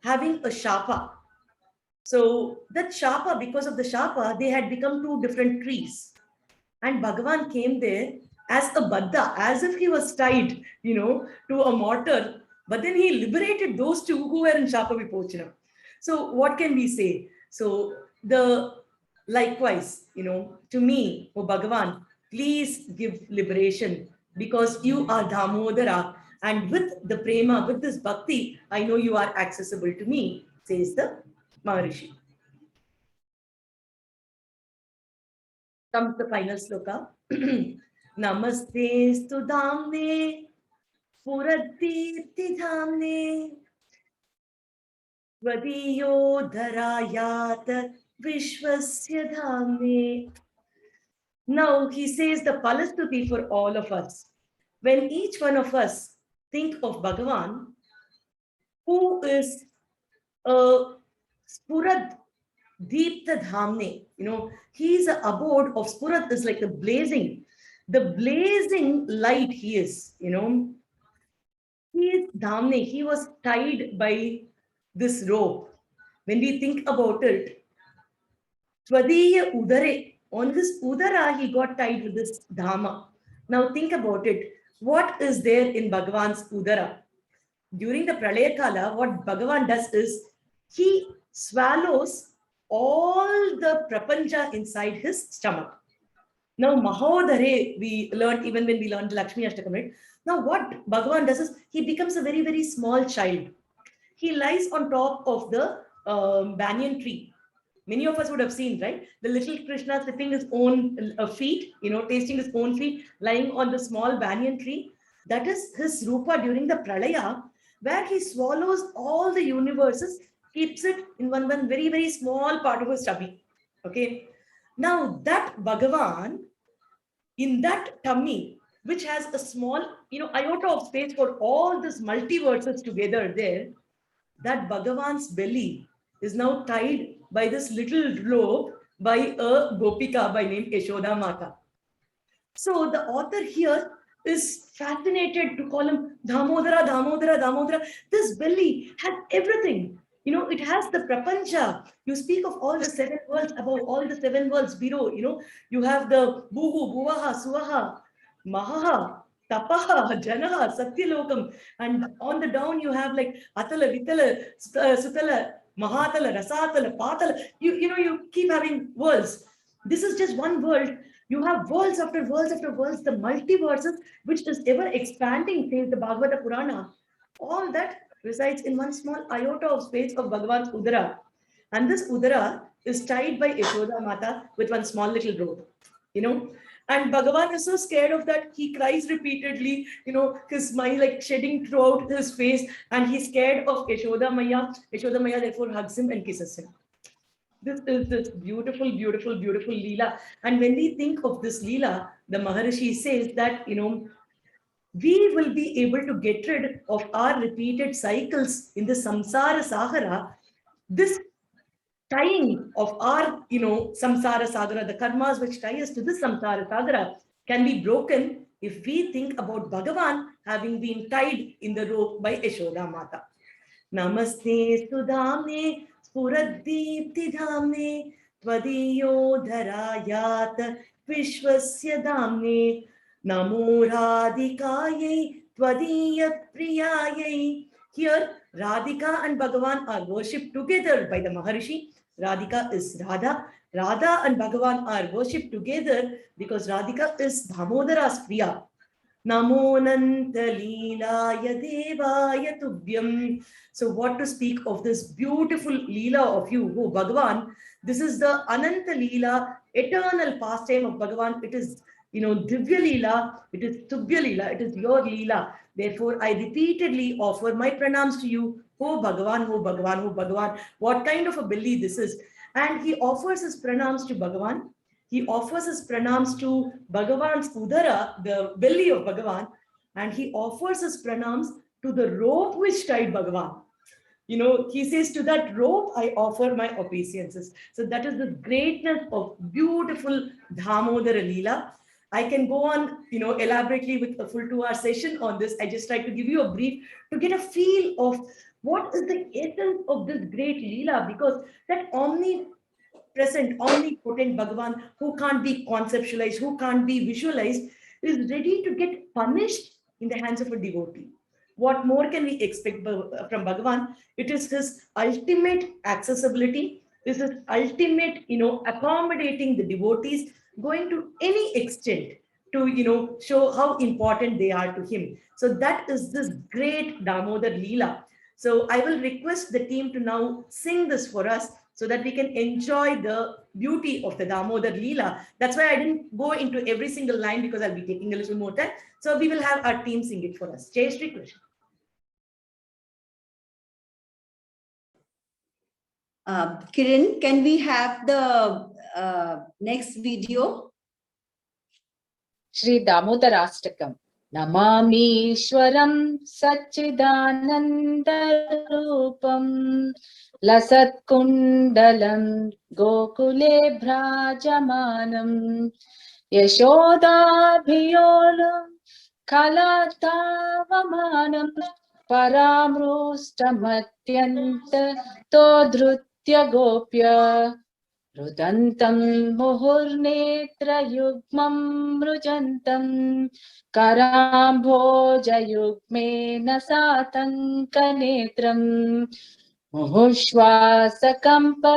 having a shapa. So that shapa, because of the shapa, they had become 2 different trees. And Bhagavan came there as a Baddha, as if he was tied, to a mortar. But then he liberated those 2 who were in shapa vipochana. So what can we say? So likewise, to me, oh Bhagavan, please give liberation because you are Damodara. And with the prema, with this bhakti, I know you are accessible to me, says the Maharishi. Comes the final sloka. Namaste Sudhamne Puradiptidhamne Tvadiyo Dharayat Vishwasya Dhamne. Now he says the Palastuti for all of us. When each one of us think of Bhagavan, who is a Spurad Deepta Dhamne, he is the abode of Spurad, is like the blazing light he is, he is Dhamne, he was tied by this rope. When we think about it, Tvadiya Udare, on his Udara, he got tied with this Dhamma. Now think about it. What is there in Bhagavan's Udara? During the Pralaya Kala, what Bhagavan does is, he swallows all the Prapancha inside his stomach. Now, Mahodare, we learned even when we learned Lakshmi Ashtakam, right? Now, what Bhagavan does is, he becomes a very, very small child. He lies on top of the banyan tree. Many of us would have seen, right? The little Krishna sipping his own feet, tasting his own feet, lying on the small banyan tree. That is his Rupa during the Pralaya, where he swallows all the universes, keeps it in one very, very small part of his tummy. Okay. Now that Bhagavan, in that tummy, which has a small, iota of space for all these multiverses together there, that Bhagavan's belly is now tied by this little rope by a Gopika by name Yashoda Mata. So the author here is fascinated to call him Dhamodara, Dhamodara, Dhamodara. This belly has everything. It has the Prapancha. You speak of all the 7 worlds, above all the 7 worlds below. You have the Bhuhu, Bhuvaha, Suvaha, Mahaha, Tapaha, Janaha, Satyalokam. And on the down, you have like Atala, Vitala, Sutala, Mahatala, Rasatala, Patala. You keep having worlds. This is just one world. You have worlds after worlds after worlds, the multiverses, which is ever expanding, says the Bhagavata Purana. All that resides in one small iota of space of Bhagavan's Udara. And this Udara is tied by Yashoda Mata with one small little rope, And Bhagavan is so scared of that, he cries repeatedly, his smile like shedding throughout his face, and he's scared of Yashoda Maya. Yashoda Maya therefore hugs him and kisses him. This is this beautiful, beautiful, beautiful Leela. And when we think of this Leela, the Maharishi says that, we will be able to get rid of our repeated cycles in the samsara sagara. This tying of our, samsara sagara, the karmas which tie us to this samsara sagara, can be broken if we think about Bhagavan having been tied in the rope by Yashoda Mata. Namaste Sudhamne Puradiptidhamne Tvadiyo Dharayat Vishwasya Dhamne Namo Radhikayai Tvadiyat Priyayai. Here, Radhika and Bhagavan are worshipped together by the Maharishi. Radhika is Radha. Radha and Bhagavan are worshipped together because Radhika is Damodara's Priya. Namo Nanta Leelaya Devaya Tubhyam. So what to speak of this beautiful Leela of you, oh Bhagavan. This is the Ananta Leela, eternal pastime of Bhagavan. It is, Divya Leela, it is Tubhya Leela, it is your Leela. Therefore, I repeatedly offer my pranams to you, oh Bhagavan, oh Bhagavan, oh Bhagavan. What kind of a belly this is. And he offers his pranams to Bhagavan. He offers his pranams to Bhagavan's Udara, the belly of Bhagavan, and he offers his pranams to the rope which tied Bhagavan. He says, to that rope, I offer my obeisances. So that is the greatness of beautiful Dhamodara Leela. I can go on, elaborately with a full 2-hour session on this. I just try to give you a brief to get a feel of what is the essence of this great Leela, because that omnipresent, omnipotent Bhagavan, who can't be conceptualized, who can't be visualized, is ready to get punished in the hands of a devotee. What more can we expect from Bhagavan? It is his ultimate accessibility. This is ultimate, accommodating the devotees, going to any extent to, show how important they are to him. So that is this great Damodar Leela. So I will request the team to now sing this for us so that we can enjoy the beauty of the Damodar Leela. That's why I didn't go into every single line, because I'll be taking a little more time. So we will have our team sing it for us. Jai Shri Krishna. Kiran, can we have the next video? Shri Damodarashtakam. Namamishwaram Satchidanandarupam Lasat Kundalam Gokule Bhrajamanam Yashodabhiyolam Kalatavamanam Paramrustamathyanta Todhrutya Gopya Rudantam muhurnetra yugmam rujantam karamboja yugmena satankanetram muhushvasakampa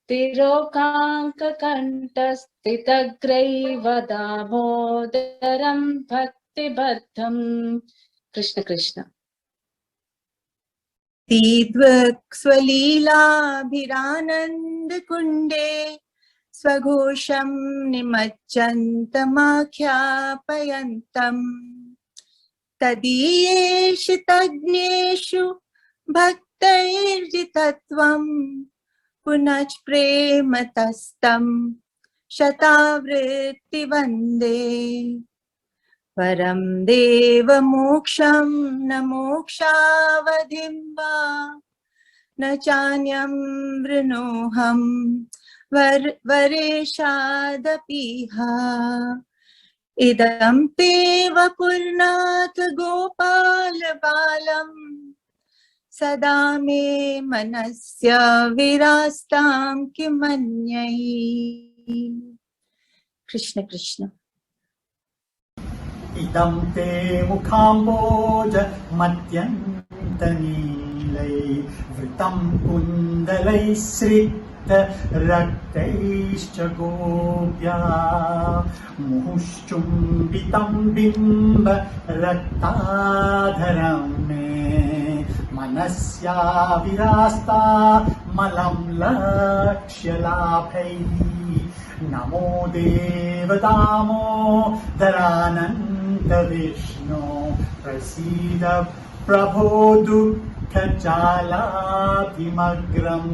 tirokanka kantastitagraiva damodaram bhaktibaddham. Krishna Krishna. तीद्वक्स्वलीलाभिरानन्दकुण्डे स्वघोषं निमज्जन्तमाख्यापयन्तम् तदीयेषु तज्ञेषु भक्तैर्जितत्वं पुनश् प्रेमतस्तं शतावृत्ति वन्दे परं देवमोक्षं न मोक्षावधिं वा न चान्यं वृणोऽहं वरेशादपीह इदं ते वपुर्नाथ गोपालबालं सदा मे मनस्य विरास्तां किमन्यै. Krishna Krishna. Idam te mukhamboja matyantanilai vritam kundalai srita raktaischa gopya muhushchumbitam bimba raktadharam me manasya virasta malam lakshya labhai Namo Devadamo Dharananda Vishnu Prasida Prabho Dukha Jalabhimagram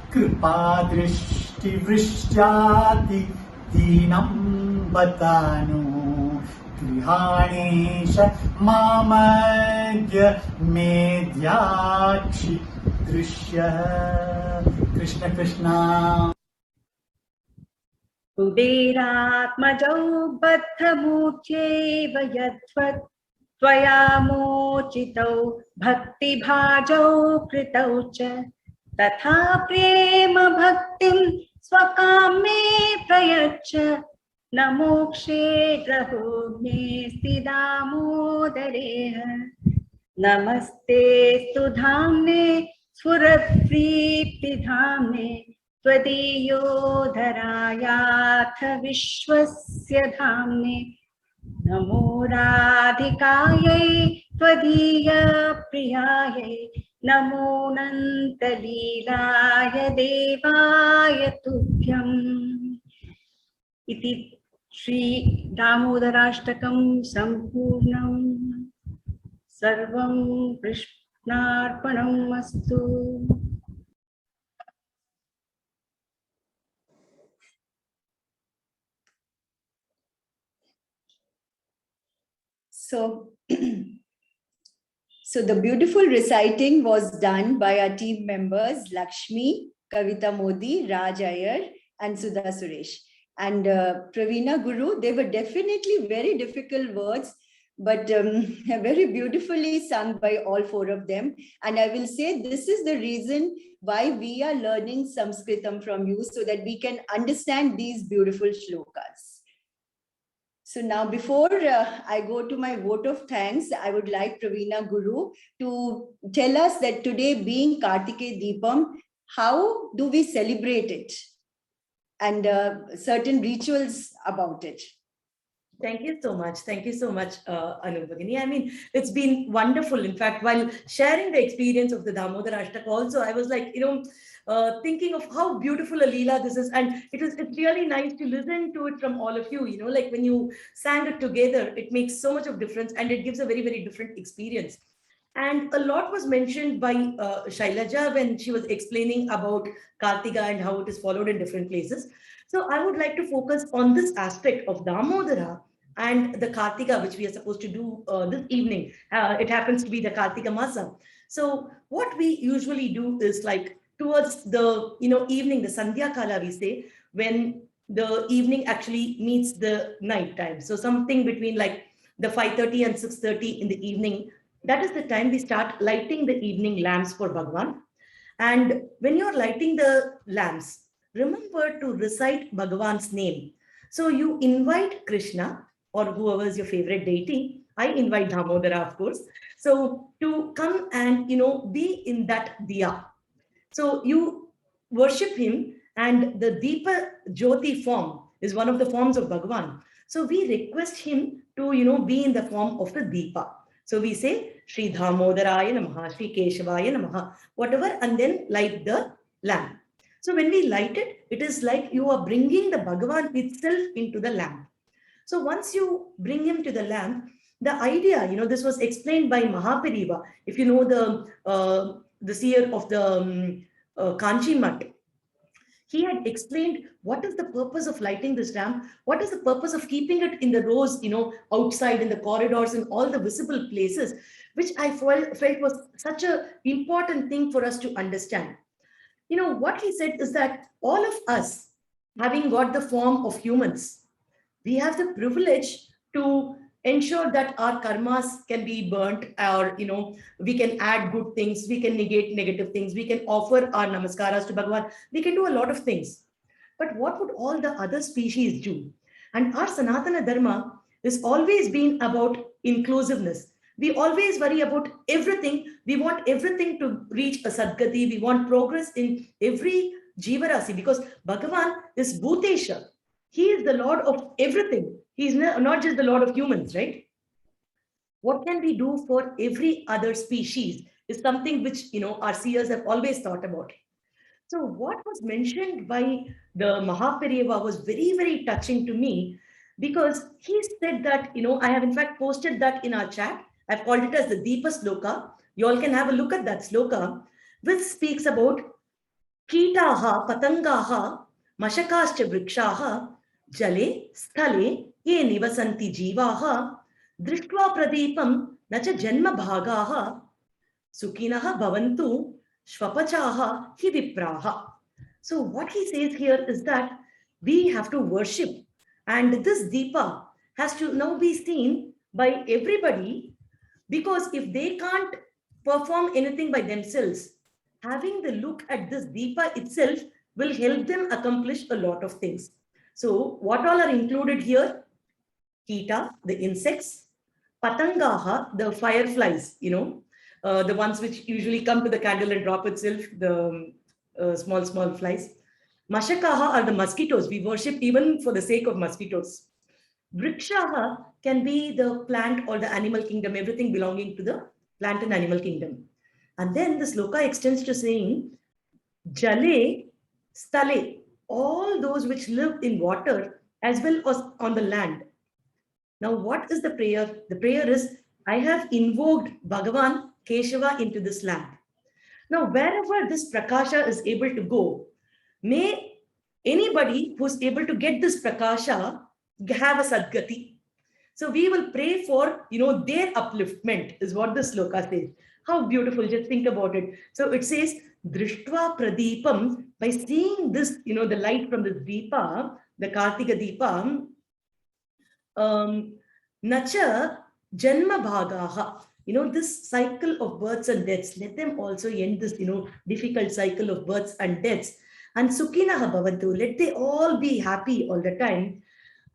Kripa Drishti Vrishyati Dinam Batanu Grihanesha Mamadya Medyakshi Drishya. Krishna Krishna. कुबेरात्मजौ बद्धमूर्त्यैव यद्वत् त्वया मोचितौ भक्तिभाजौ कृतौ च तथा प्रेम भक्तिं स्वकां मे प्रयच्छ न मोक्षे ग्रहो मेऽस्ति दामोदरेह नमस्ते सुधाम्ने स्फुरत्प्रीतिधाम्ने त्वदीयोधरायाथ विश्वस्य धाम्ने नमो राधिकायै त्वदीय प्रियायै नमो नन्तलीलाय देवाय तुभ्यम्. इति श्री दामोदराष्टकं सम्पूर्णम्. सर्वं कृष्णार्पणम् अस्तु. So the beautiful reciting was done by our team members Lakshmi, Kavita Modi, Raj Iyer, and Sudha Suresh. And Praveena Guru, they were definitely very difficult words, but very beautifully sung by all four of them. And I will say this is the reason why we are learning Sanskritam from you, so that we can understand these beautiful shlokas. So now, before I go to my vote of thanks, I would like Praveena Guru to tell us that today being Kartikeya Deepam, how do we celebrate it? And certain rituals about it. Thank you so much. Thank you so much, Anubhagini. I mean, it's been wonderful. In fact, while sharing the experience of the Damodar Ashtaka, also, I was like, thinking of how beautiful a Leela this is. And it's really nice to listen to it from all of you. Like when you sang it together, it makes so much of difference and it gives a very, very different experience. And a lot was mentioned by Shailaja when she was explaining about Kartika and how it is followed in different places. So I would like to focus on this aspect of Damodara and the Kartika, which we are supposed to do this evening. It happens to be the Kartika Masa. So what we usually do is like towards the evening, the Sandhya Kala we say, when the evening actually meets the night time. So something between like the 5:30 and 6:30 in the evening, that is the time we start lighting the evening lamps for Bhagwan. And when you're lighting the lamps, remember to recite Bhagwan's name. So you invite Krishna or whoever is your favorite deity. I invite Damodara, of course. So to come and be in that diya. So you worship him, and the Deepa Jyoti form is one of the forms of Bhagavan. So we request him to be in the form of the Deepa. So we say Sri Damodaraya Namaha, Sri Keshavaya Namaha, whatever, and then light the lamp. So when we light it, it is like you are bringing the Bhagavan itself into the lamp. So once you bring him to the lamp, the idea, this was explained by Mahapariva. If you know the seer of the Kanchi Mat, he had explained what is the purpose of lighting this lamp, what is the purpose of keeping it in the rows, outside in the corridors and all the visible places, which I felt was such an important thing for us to understand. What he said is that all of us, having got the form of humans, we have the privilege to ensure that our karmas can be burnt, or we can add good things, we can negate negative things, we can offer our namaskaras to Bhagavan, we can do a lot of things. But what would all the other species do? And our Sanatana Dharma has always been about inclusiveness. We always worry about everything. We want everything to reach a Sadgati. We want progress in every Jivarasi, because Bhagavan is Bhutesha. He is the Lord of everything. He's not just the Lord of humans, right? What can we do for every other species is something which, our seers have always thought about. So what was mentioned by the Mahaperiyava was very, very touching to me, because he said that, I have in fact posted that in our chat. I've called it as the Deepa Sloka. You all can have a look at that sloka, which speaks about Kitaha, Patangaha, Mashakascha Vrikshaha, Jale, Sthale, Ye Nivasanti Jivaha, Drishtva Pradipam, Nacha Janma Bhagaha, Sukinaha Bhavantu, Shvapachaha, Hi Vipraha. So what he says here is that we have to worship, and this Deepa has to now be seen by everybody, because if they can't perform anything by themselves, having the look at this Deepa itself will help them accomplish a lot of things. So what all are included here? Kita, the insects, Patangaha, the fireflies, the ones which usually come to the candle and drop itself, the small flies. Mashakaha are the mosquitoes. We worship even for the sake of mosquitoes. Vrikshaha can be the plant or the animal kingdom, everything belonging to the plant and animal kingdom. And then the sloka extends to saying, Jale, Stale, all those which live in water as well as on the land. Now, what is the prayer? The prayer is, I have invoked Bhagavan Keshava into this lamp. Now, wherever this Prakasha is able to go, may anybody who's able to get this Prakasha have a Sadgati. So we will pray for, their upliftment is what the sloka says. How beautiful, just think about it. So it says, Drishtva Pradipam, by seeing this, the light from this Deepa, the Kartika Deepa, Nacha Janma Bhagaha, this cycle of births and deaths, let them also end this, difficult cycle of births and deaths. And Sukhinaha Bhavantu, let they all be happy all the time.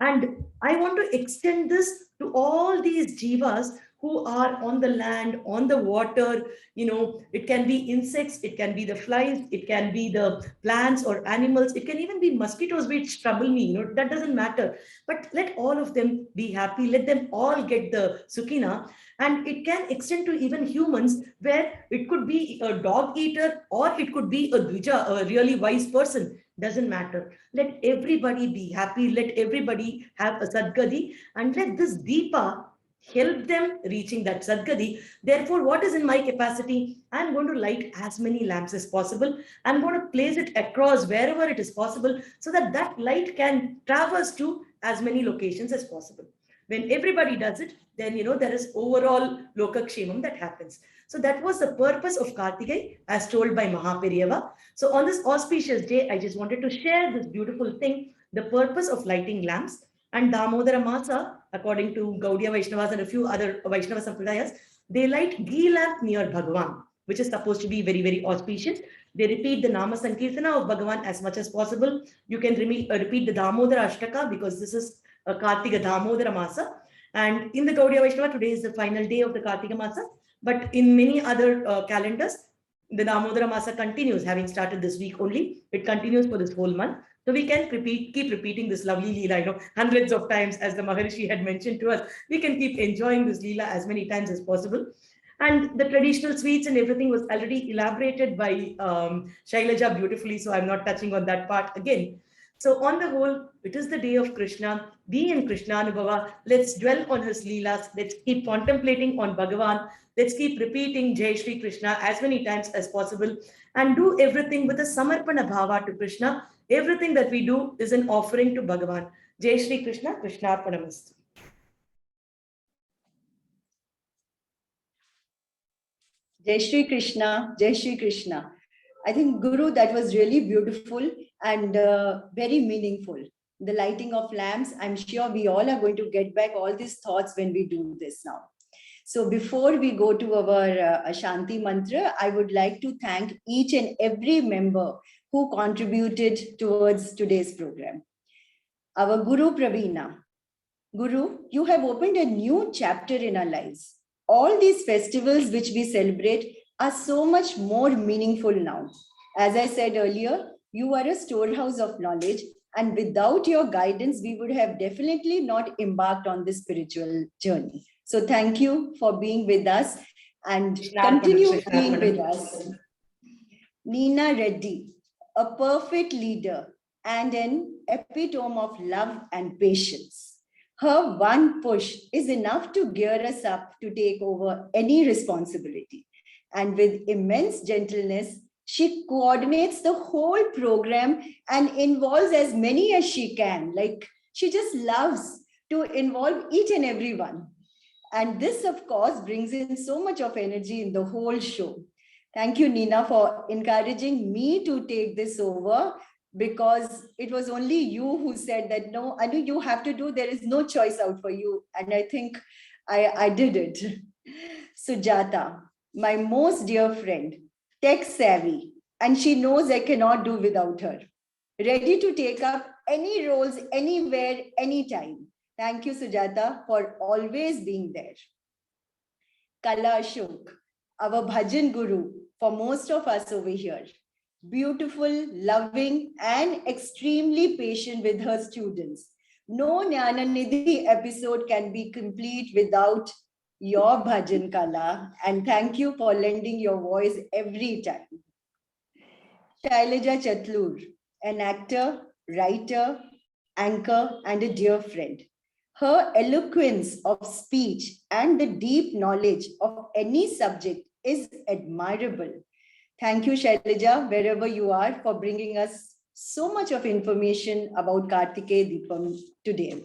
And I want to extend this to all these jivas who are on the land, on the water. It can be insects, it can be the flies, it can be the plants or animals, it can even be mosquitoes which trouble me. That doesn't matter. But let all of them be happy, let them all get the Sukhina. And it can extend to even humans, where it could be a dog eater or it could be a Dvija, a really wise person. Doesn't matter. Let everybody be happy. Let everybody have a Sadgadi, and let this Deepa help them reaching that Sadgadi. Therefore, what is in my capacity? I'm going to light as many lamps as possible. I'm going to place it across wherever it is possible, so that that light can traverse to as many locations as possible. When everybody does it, then there is overall Lokakshemam that happens. So that was the purpose of Kartigai, as told by Mahaperiyava. So on this auspicious day, I just wanted to share this beautiful thing, the purpose of lighting lamps. And Damodara Masa, according to Gaudiya Vaishnavas and a few other Vaishnava Sampradayas, they light ghee lamp near Bhagavan, which is supposed to be very, very auspicious. They repeat the Nama Sankirtana of Bhagavan as much as possible. You can repeat the Damodara Ashtaka, because this is a Kartika Damodara Masa. And in the Gaudiya Vaishnava, today is the final day of the Kartika Masa. But in many other calendars, the Damodara Masa continues, having started this week only. It continues for this whole month. So we can keep repeating this lovely Leela, hundreds of times, as the Maharishi had mentioned to us. We can keep enjoying this Leela as many times as possible. And the traditional sweets and everything was already elaborated by Shailaja beautifully, so I'm not touching on that part again. So on the whole, it is the day of Krishna. Be in Krishnanubhava. Let's dwell on his Leelas. Let's keep contemplating on Bhagavan. Let's keep repeating Jai Shri Krishna as many times as possible, and do everything with a Samarpana Bhava to Krishna. Everything that we do is an offering to Bhagavan. Jai Shri Krishna, Krishnarpanamastu. Jai Shri Krishna, Jai Shri Krishna. I think, Guru, that was really beautiful and very meaningful. The lighting of lamps, I'm sure we all are going to get back all these thoughts when we do this now. So before we go to our Ashanti Mantra, I would like to thank each and every member who contributed towards today's program. Our Guru Praveena. Guru, you have opened a new chapter in our lives. All these festivals which we celebrate are so much more meaningful now. As I said earlier, you are a storehouse of knowledge, and without your guidance, we would have definitely not embarked on this spiritual journey. So thank you for being with us and continue being with us. Neena Reddy, a perfect leader and an epitome of love and patience. Her one push is enough to gear us up to take over any responsibility. And with immense gentleness, she coordinates the whole program and involves as many as she can. Like, she just loves to involve each and every one. And this, of course, brings in so much of energy in the whole show. Thank you, Neena, for encouraging me to take this over, because it was only you who said that, no, I know you have to do, there is no choice out for you. And I think I did it. Sujata, my most dear friend, tech savvy, and she knows I cannot do without her. Ready to take up any roles, anywhere, anytime. Thank you, Sujata, for always being there. Kala Ashok, our bhajan guru for most of us over here. Beautiful, loving, and extremely patient with her students. No Jnananidhi episode can be complete without your bhajan, Kala, and thank you for lending your voice every time. Shailaja Chatlur, an actor, writer, anchor, and a dear friend. Her eloquence of speech and the deep knowledge of any subject is admirable. Thank you, Shailaja, wherever you are, for bringing us so much of information about Kartikeya Deepam today.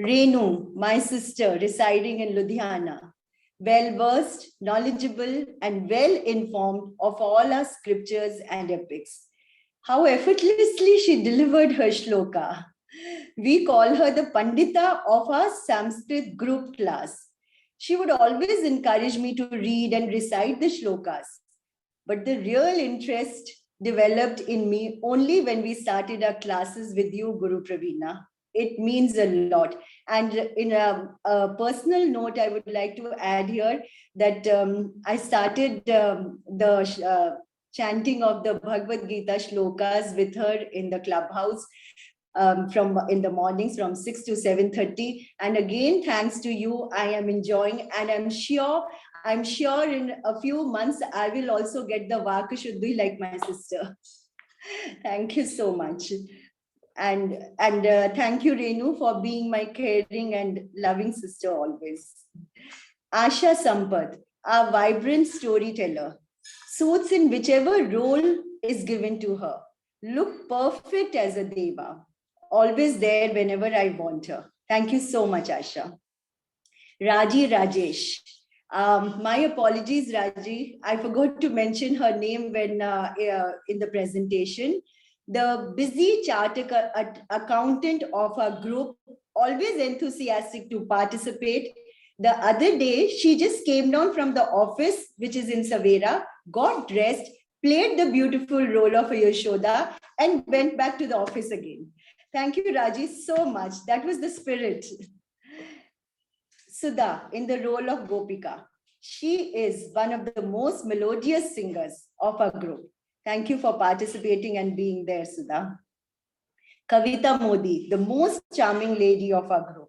Renu, my sister residing in Ludhiana, well-versed, knowledgeable, and well-informed of all our scriptures and epics. How effortlessly she delivered her shloka. We call her the Pandita of our Sanskrit group class. She would always encourage me to read and recite the shlokas. But the real interest developed in me only when we started our classes with you, Guru Praveena. it means a lot. And in a personal note, I would like to add here that I started the chanting of the Bhagavad Gita shlokas with her in the clubhouse from in the mornings from 6 to 7:30. And again, thanks to you, I am enjoying, and I'm sure in a few months I will also get the Vak Shuddhi like my sister. Thank you so much. And thank you, Renu, for being my caring and loving sister always. Asha Sampath, a vibrant storyteller, suits in whichever role is given to her. Look perfect as a deva, always there whenever I want her. Thank you so much, Asha. Raji Rajesh. My apologies, Raji. I forgot to mention her name when in the presentation. The busy chartered accountant of our group, always enthusiastic to participate. The other day, she just came down from the office, which is in Savera, got dressed, played the beautiful role of a Yashoda, and went back to the office again. Thank you, Raji, so much. That was the spirit. Sudha, in the role of Gopika. She is one of the most melodious singers of our group. Thank you for participating and being there, Sudha. Kavita Modi, the most charming lady of our group.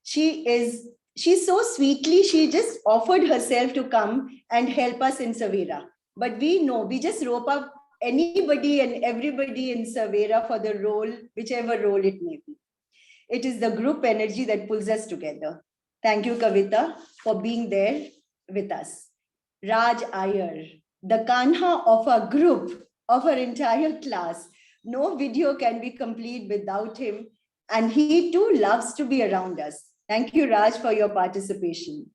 She's so sweetly, she just offered herself to come and help us in Savera. But we know, we just rope up anybody and everybody in Savera for the role, whichever role it may be. It is the group energy that pulls us together. Thank you, Kavita, for being there with us. Raj Iyer, the Kanha of our group, of our entire class. No video can be complete without him. And he too loves to be around us. Thank you, Raj, for your participation.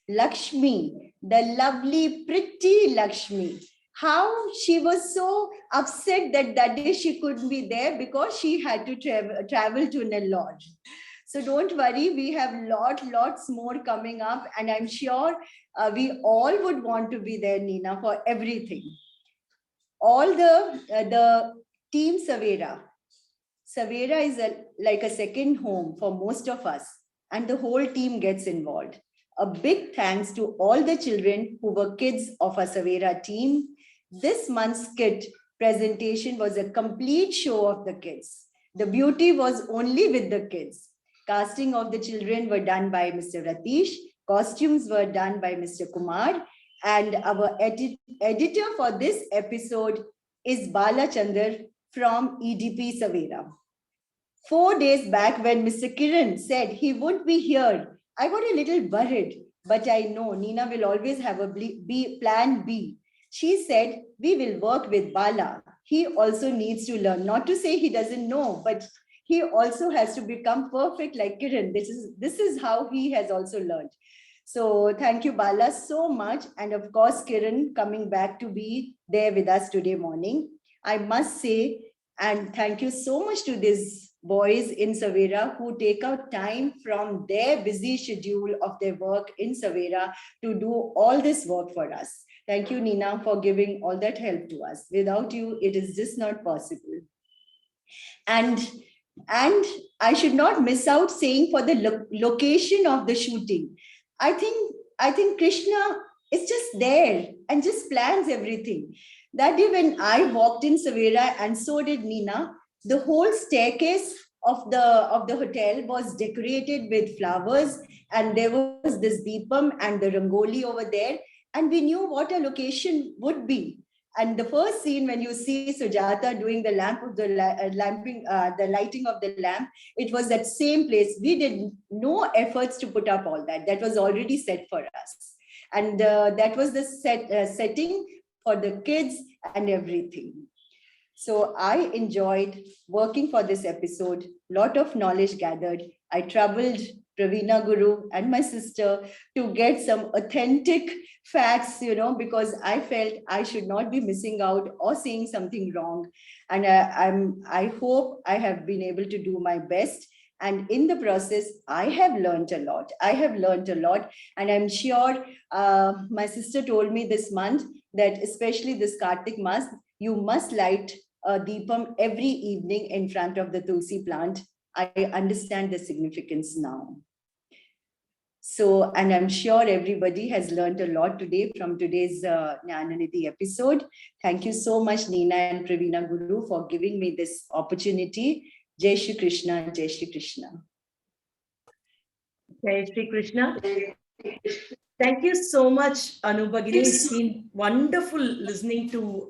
Lakshmi, the lovely, pretty Lakshmi. How she was so upset that day she couldn't be there because she had to travel to Nellore. So don't worry, we have lots more coming up, and I'm sure we all would want to be there, Nina, for everything. All the team Savera. Savera is like a second home for most of us, and the whole team gets involved. A big thanks to all the children who were kids of our Savera team. This month's kit presentation was a complete show of the kids. The beauty was only with the kids. Casting of the children were done by Mr. Ratish. Costumes were done by Mr. Kumar. And our editor for this episode is Bala Chandar from EDP Savera. 4 days back, when Mr. Kiran said he wouldn't be here, I got a little worried, but I know Nina will always have a plan B. She said, we will work with Bala. He also needs to learn. Not to say he doesn't know, but he also has to become perfect like Kiran. This is how he has also learned. So thank you, Bala, so much. And of course, Kiran coming back to be there with us today morning. I must say, and thank you so much to these boys in Savera who take out time from their busy schedule of their work in Savera to do all this work for us. Thank you, Nina, for giving all that help to us. Without you, it is just not possible. And I should not miss out saying for the location of the shooting. I think Krishna is just there and just plans everything. That day when I walked in Savera, and so did Nina, the whole staircase of the hotel was decorated with flowers, and there was this deepam and the rangoli over there, and we knew what a location would be. And the first scene when you see Sujata doing the the lighting of the lamp, it was that same place. We did no efforts to put up all that. That was already set for us. And that was the setting for the kids and everything. So I enjoyed working for this episode. Lot of knowledge gathered. I troubled Praveena Guru and my sister to get some authentic facts, because I felt I should not be missing out or saying something wrong. And I hope I have been able to do my best. And in the process, I have learned a lot. And I'm sure my sister told me this month that especially this Kartik Mas, you must light a deepam every evening in front of the Tulsi plant. I understand the significance now. So, and I'm sure everybody has learned a lot today from today's Jnananidhi episode. Thank you so much, Neena and Pravina Guru, for giving me this opportunity. Jai Shri Krishna, Jai Shri Krishna. Jai Shri Krishna. Thank you so much, Anu Bhagini. It's been wonderful listening to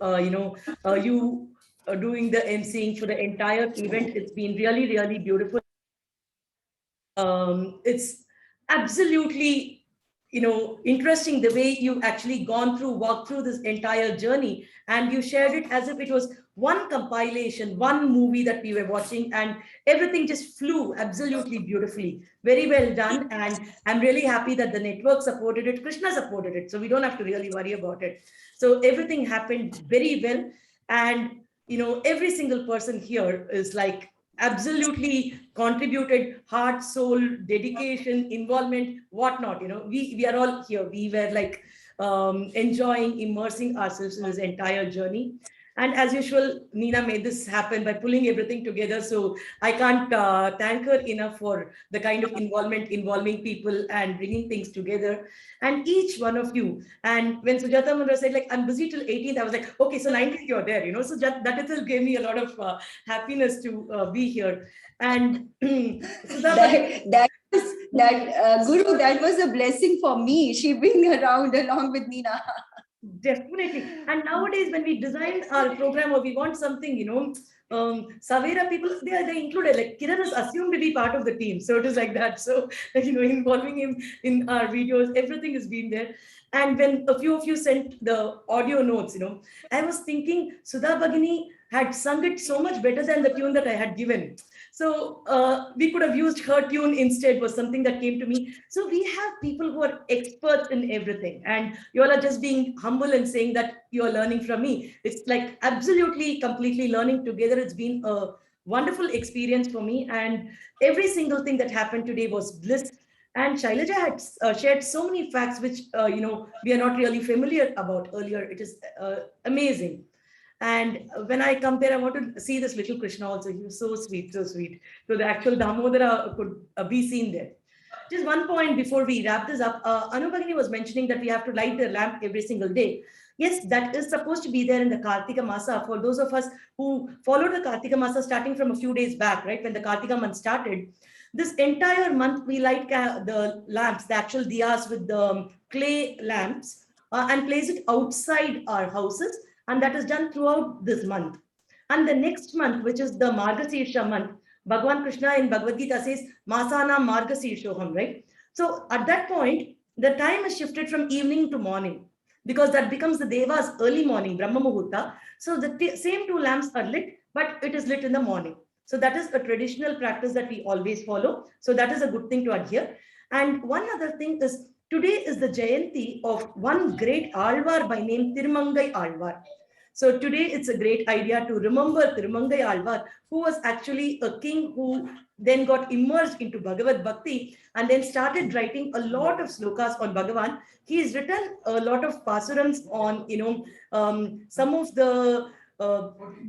you doing the emceeing for the entire event. It's been really, really beautiful. It's absolutely, interesting the way you actually walked through this entire journey, and you shared it as if it was one compilation, one movie that we were watching, and everything just flew absolutely beautifully. Very well done. And I'm really happy that the network supported it, Krishna supported it, so we don't have to really worry about it. So everything happened very well. And, every single person here is like absolutely contributed heart, soul, dedication, involvement, whatnot. We are all here. We were like enjoying, immersing ourselves in this entire journey. And as usual, Neena made this happen by pulling everything together. So I can't thank her enough for the kind of involvement, involving people and bringing things together. And each one of you. And when Sujata Mundra said, like, I'm busy till 18th, I was like, okay, so 19th you're there, So that itself gave me a lot of happiness to be here. And Guru, that was a blessing for me. She being around along with Neena. Definitely. And nowadays, when we design our program or we want something, Savera people, they included, like Kiran is assumed to be part of the team. So it is like that. So, involving him in our videos, everything has been there. And when a few of you sent the audio notes, I was thinking Sudha Bhagini had sung it so much better than the tune that I had given. So we could have used her tune instead, was something that came to me. So we have people who are experts in everything, and you all are just being humble and saying that you are learning from me. It's like absolutely, completely learning together. It's been a wonderful experience for me, and every single thing that happened today was bliss. And Shailaja had shared so many facts which we are not really familiar about earlier. It is amazing. And when I come there, I want to see this little Krishna also. He was so sweet, so sweet. So the actual Damodara could be seen there. Just one point before we wrap this up, Anu Bhagini was mentioning that we have to light the lamp every single day. Yes, that is supposed to be there in the Kartika Masa. For those of us who followed the Kartika Masa starting from a few days back, right, when the Kartika month started, this entire month we light the lamps, the actual diyas with the clay lamps, and place it outside our houses. And that is done throughout this month. And the next month, which is the Margasirsha month, Bhagavan Krishna in Bhagavad Gita says, Masana Margashirshoham, right? So at that point, the time is shifted from evening to morning, because that becomes the Deva's early morning, Brahma Muhurta. So the same two lamps are lit, but it is lit in the morning. So that is a traditional practice that we always follow. So that is a good thing to adhere. And one other thing is, today is the Jayanti of one great Alvar by name Tirumangai Alvar. So today it's a great idea to remember Tirumangai Alvar, who was actually a king who then got immersed into Bhagavad Bhakti and then started writing a lot of slokas on Bhagavan. He's written a lot of pasurams on, some of the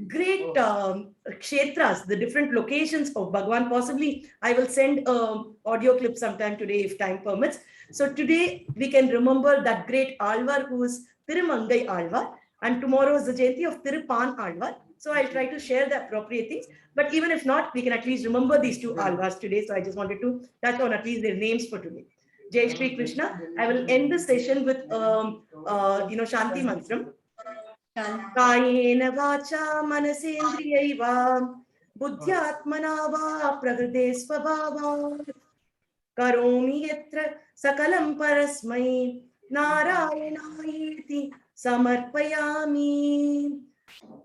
great kshetras, the different locations of Bhagavan. Possibly I will send an audio clip sometime today if time permits. So today we can remember that great Alvar who is Tirumangai Alvar, and tomorrow is the Jayanti of Tirupan Alvar. So I'll try to share the appropriate things, but even if not, we can at least remember these two Alvars today. So I just wanted to touch on at least their names for today. Jai Shri Krishna. I will end the session with Shanti Mantram. Kayena vacha manasendriyaiva buddhyatmana va prakrite svabhava karomi yatra sakalam parasmai narayanaiti samarpayami.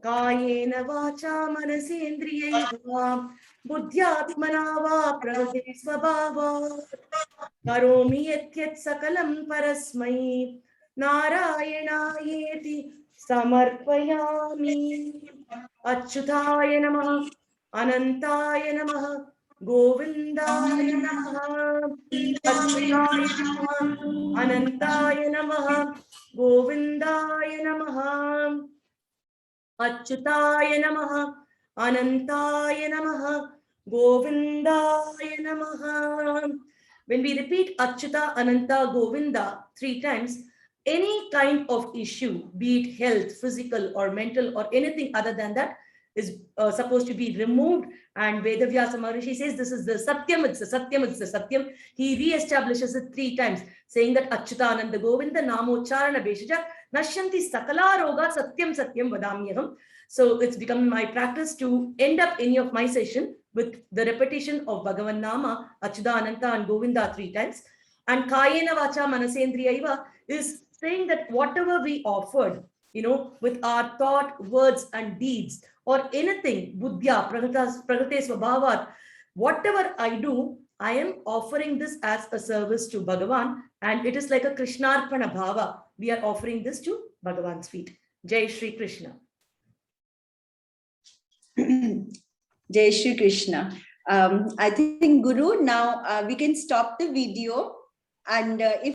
Kayena vacha manasendriyaiva buddhyatmana va prakrite svabhava karomi yat sakalam parasmai narayanaiti samarpayami. Achyutaya namaha, anantaya namaha, govindaya namaha. Achyutaya namaha, anantaya namaha, govindaya namaha. Achyutaya namaha, anantaya namaha, Govindaya Namaha. When we repeat Achyuta, Ananta, Govinda 3 times, any kind of issue, be it health, physical or mental or anything other than that, is supposed to be removed. And Vedavyasa Maharishi says this is the Satyam, it's the Satyam, it's the Satyam. He re-establishes it 3 times, saying that Achyuta, Ananta, Govinda, Namocharana Beshaja, Nashyanti Sakala Roga, Satyam, Satyam Vadamyaham. So it's become my practice to end up any of my session with the repetition of Bhagavan Nama, Achyuta, Ananta and Govinda 3 times. And Kayena Vacha Manasendriyaiva is saying that whatever we offered, with our thought, words and deeds or anything, Buddhya, Pragate Swabhavat, whatever I do, I am offering this as a service to Bhagavan, and it is like a Krishnarpana Bhava. We are offering this to Bhagavan's feet. Jai Shri Krishna. Jai Shri Krishna. I think, Guru, now we can stop the video, and if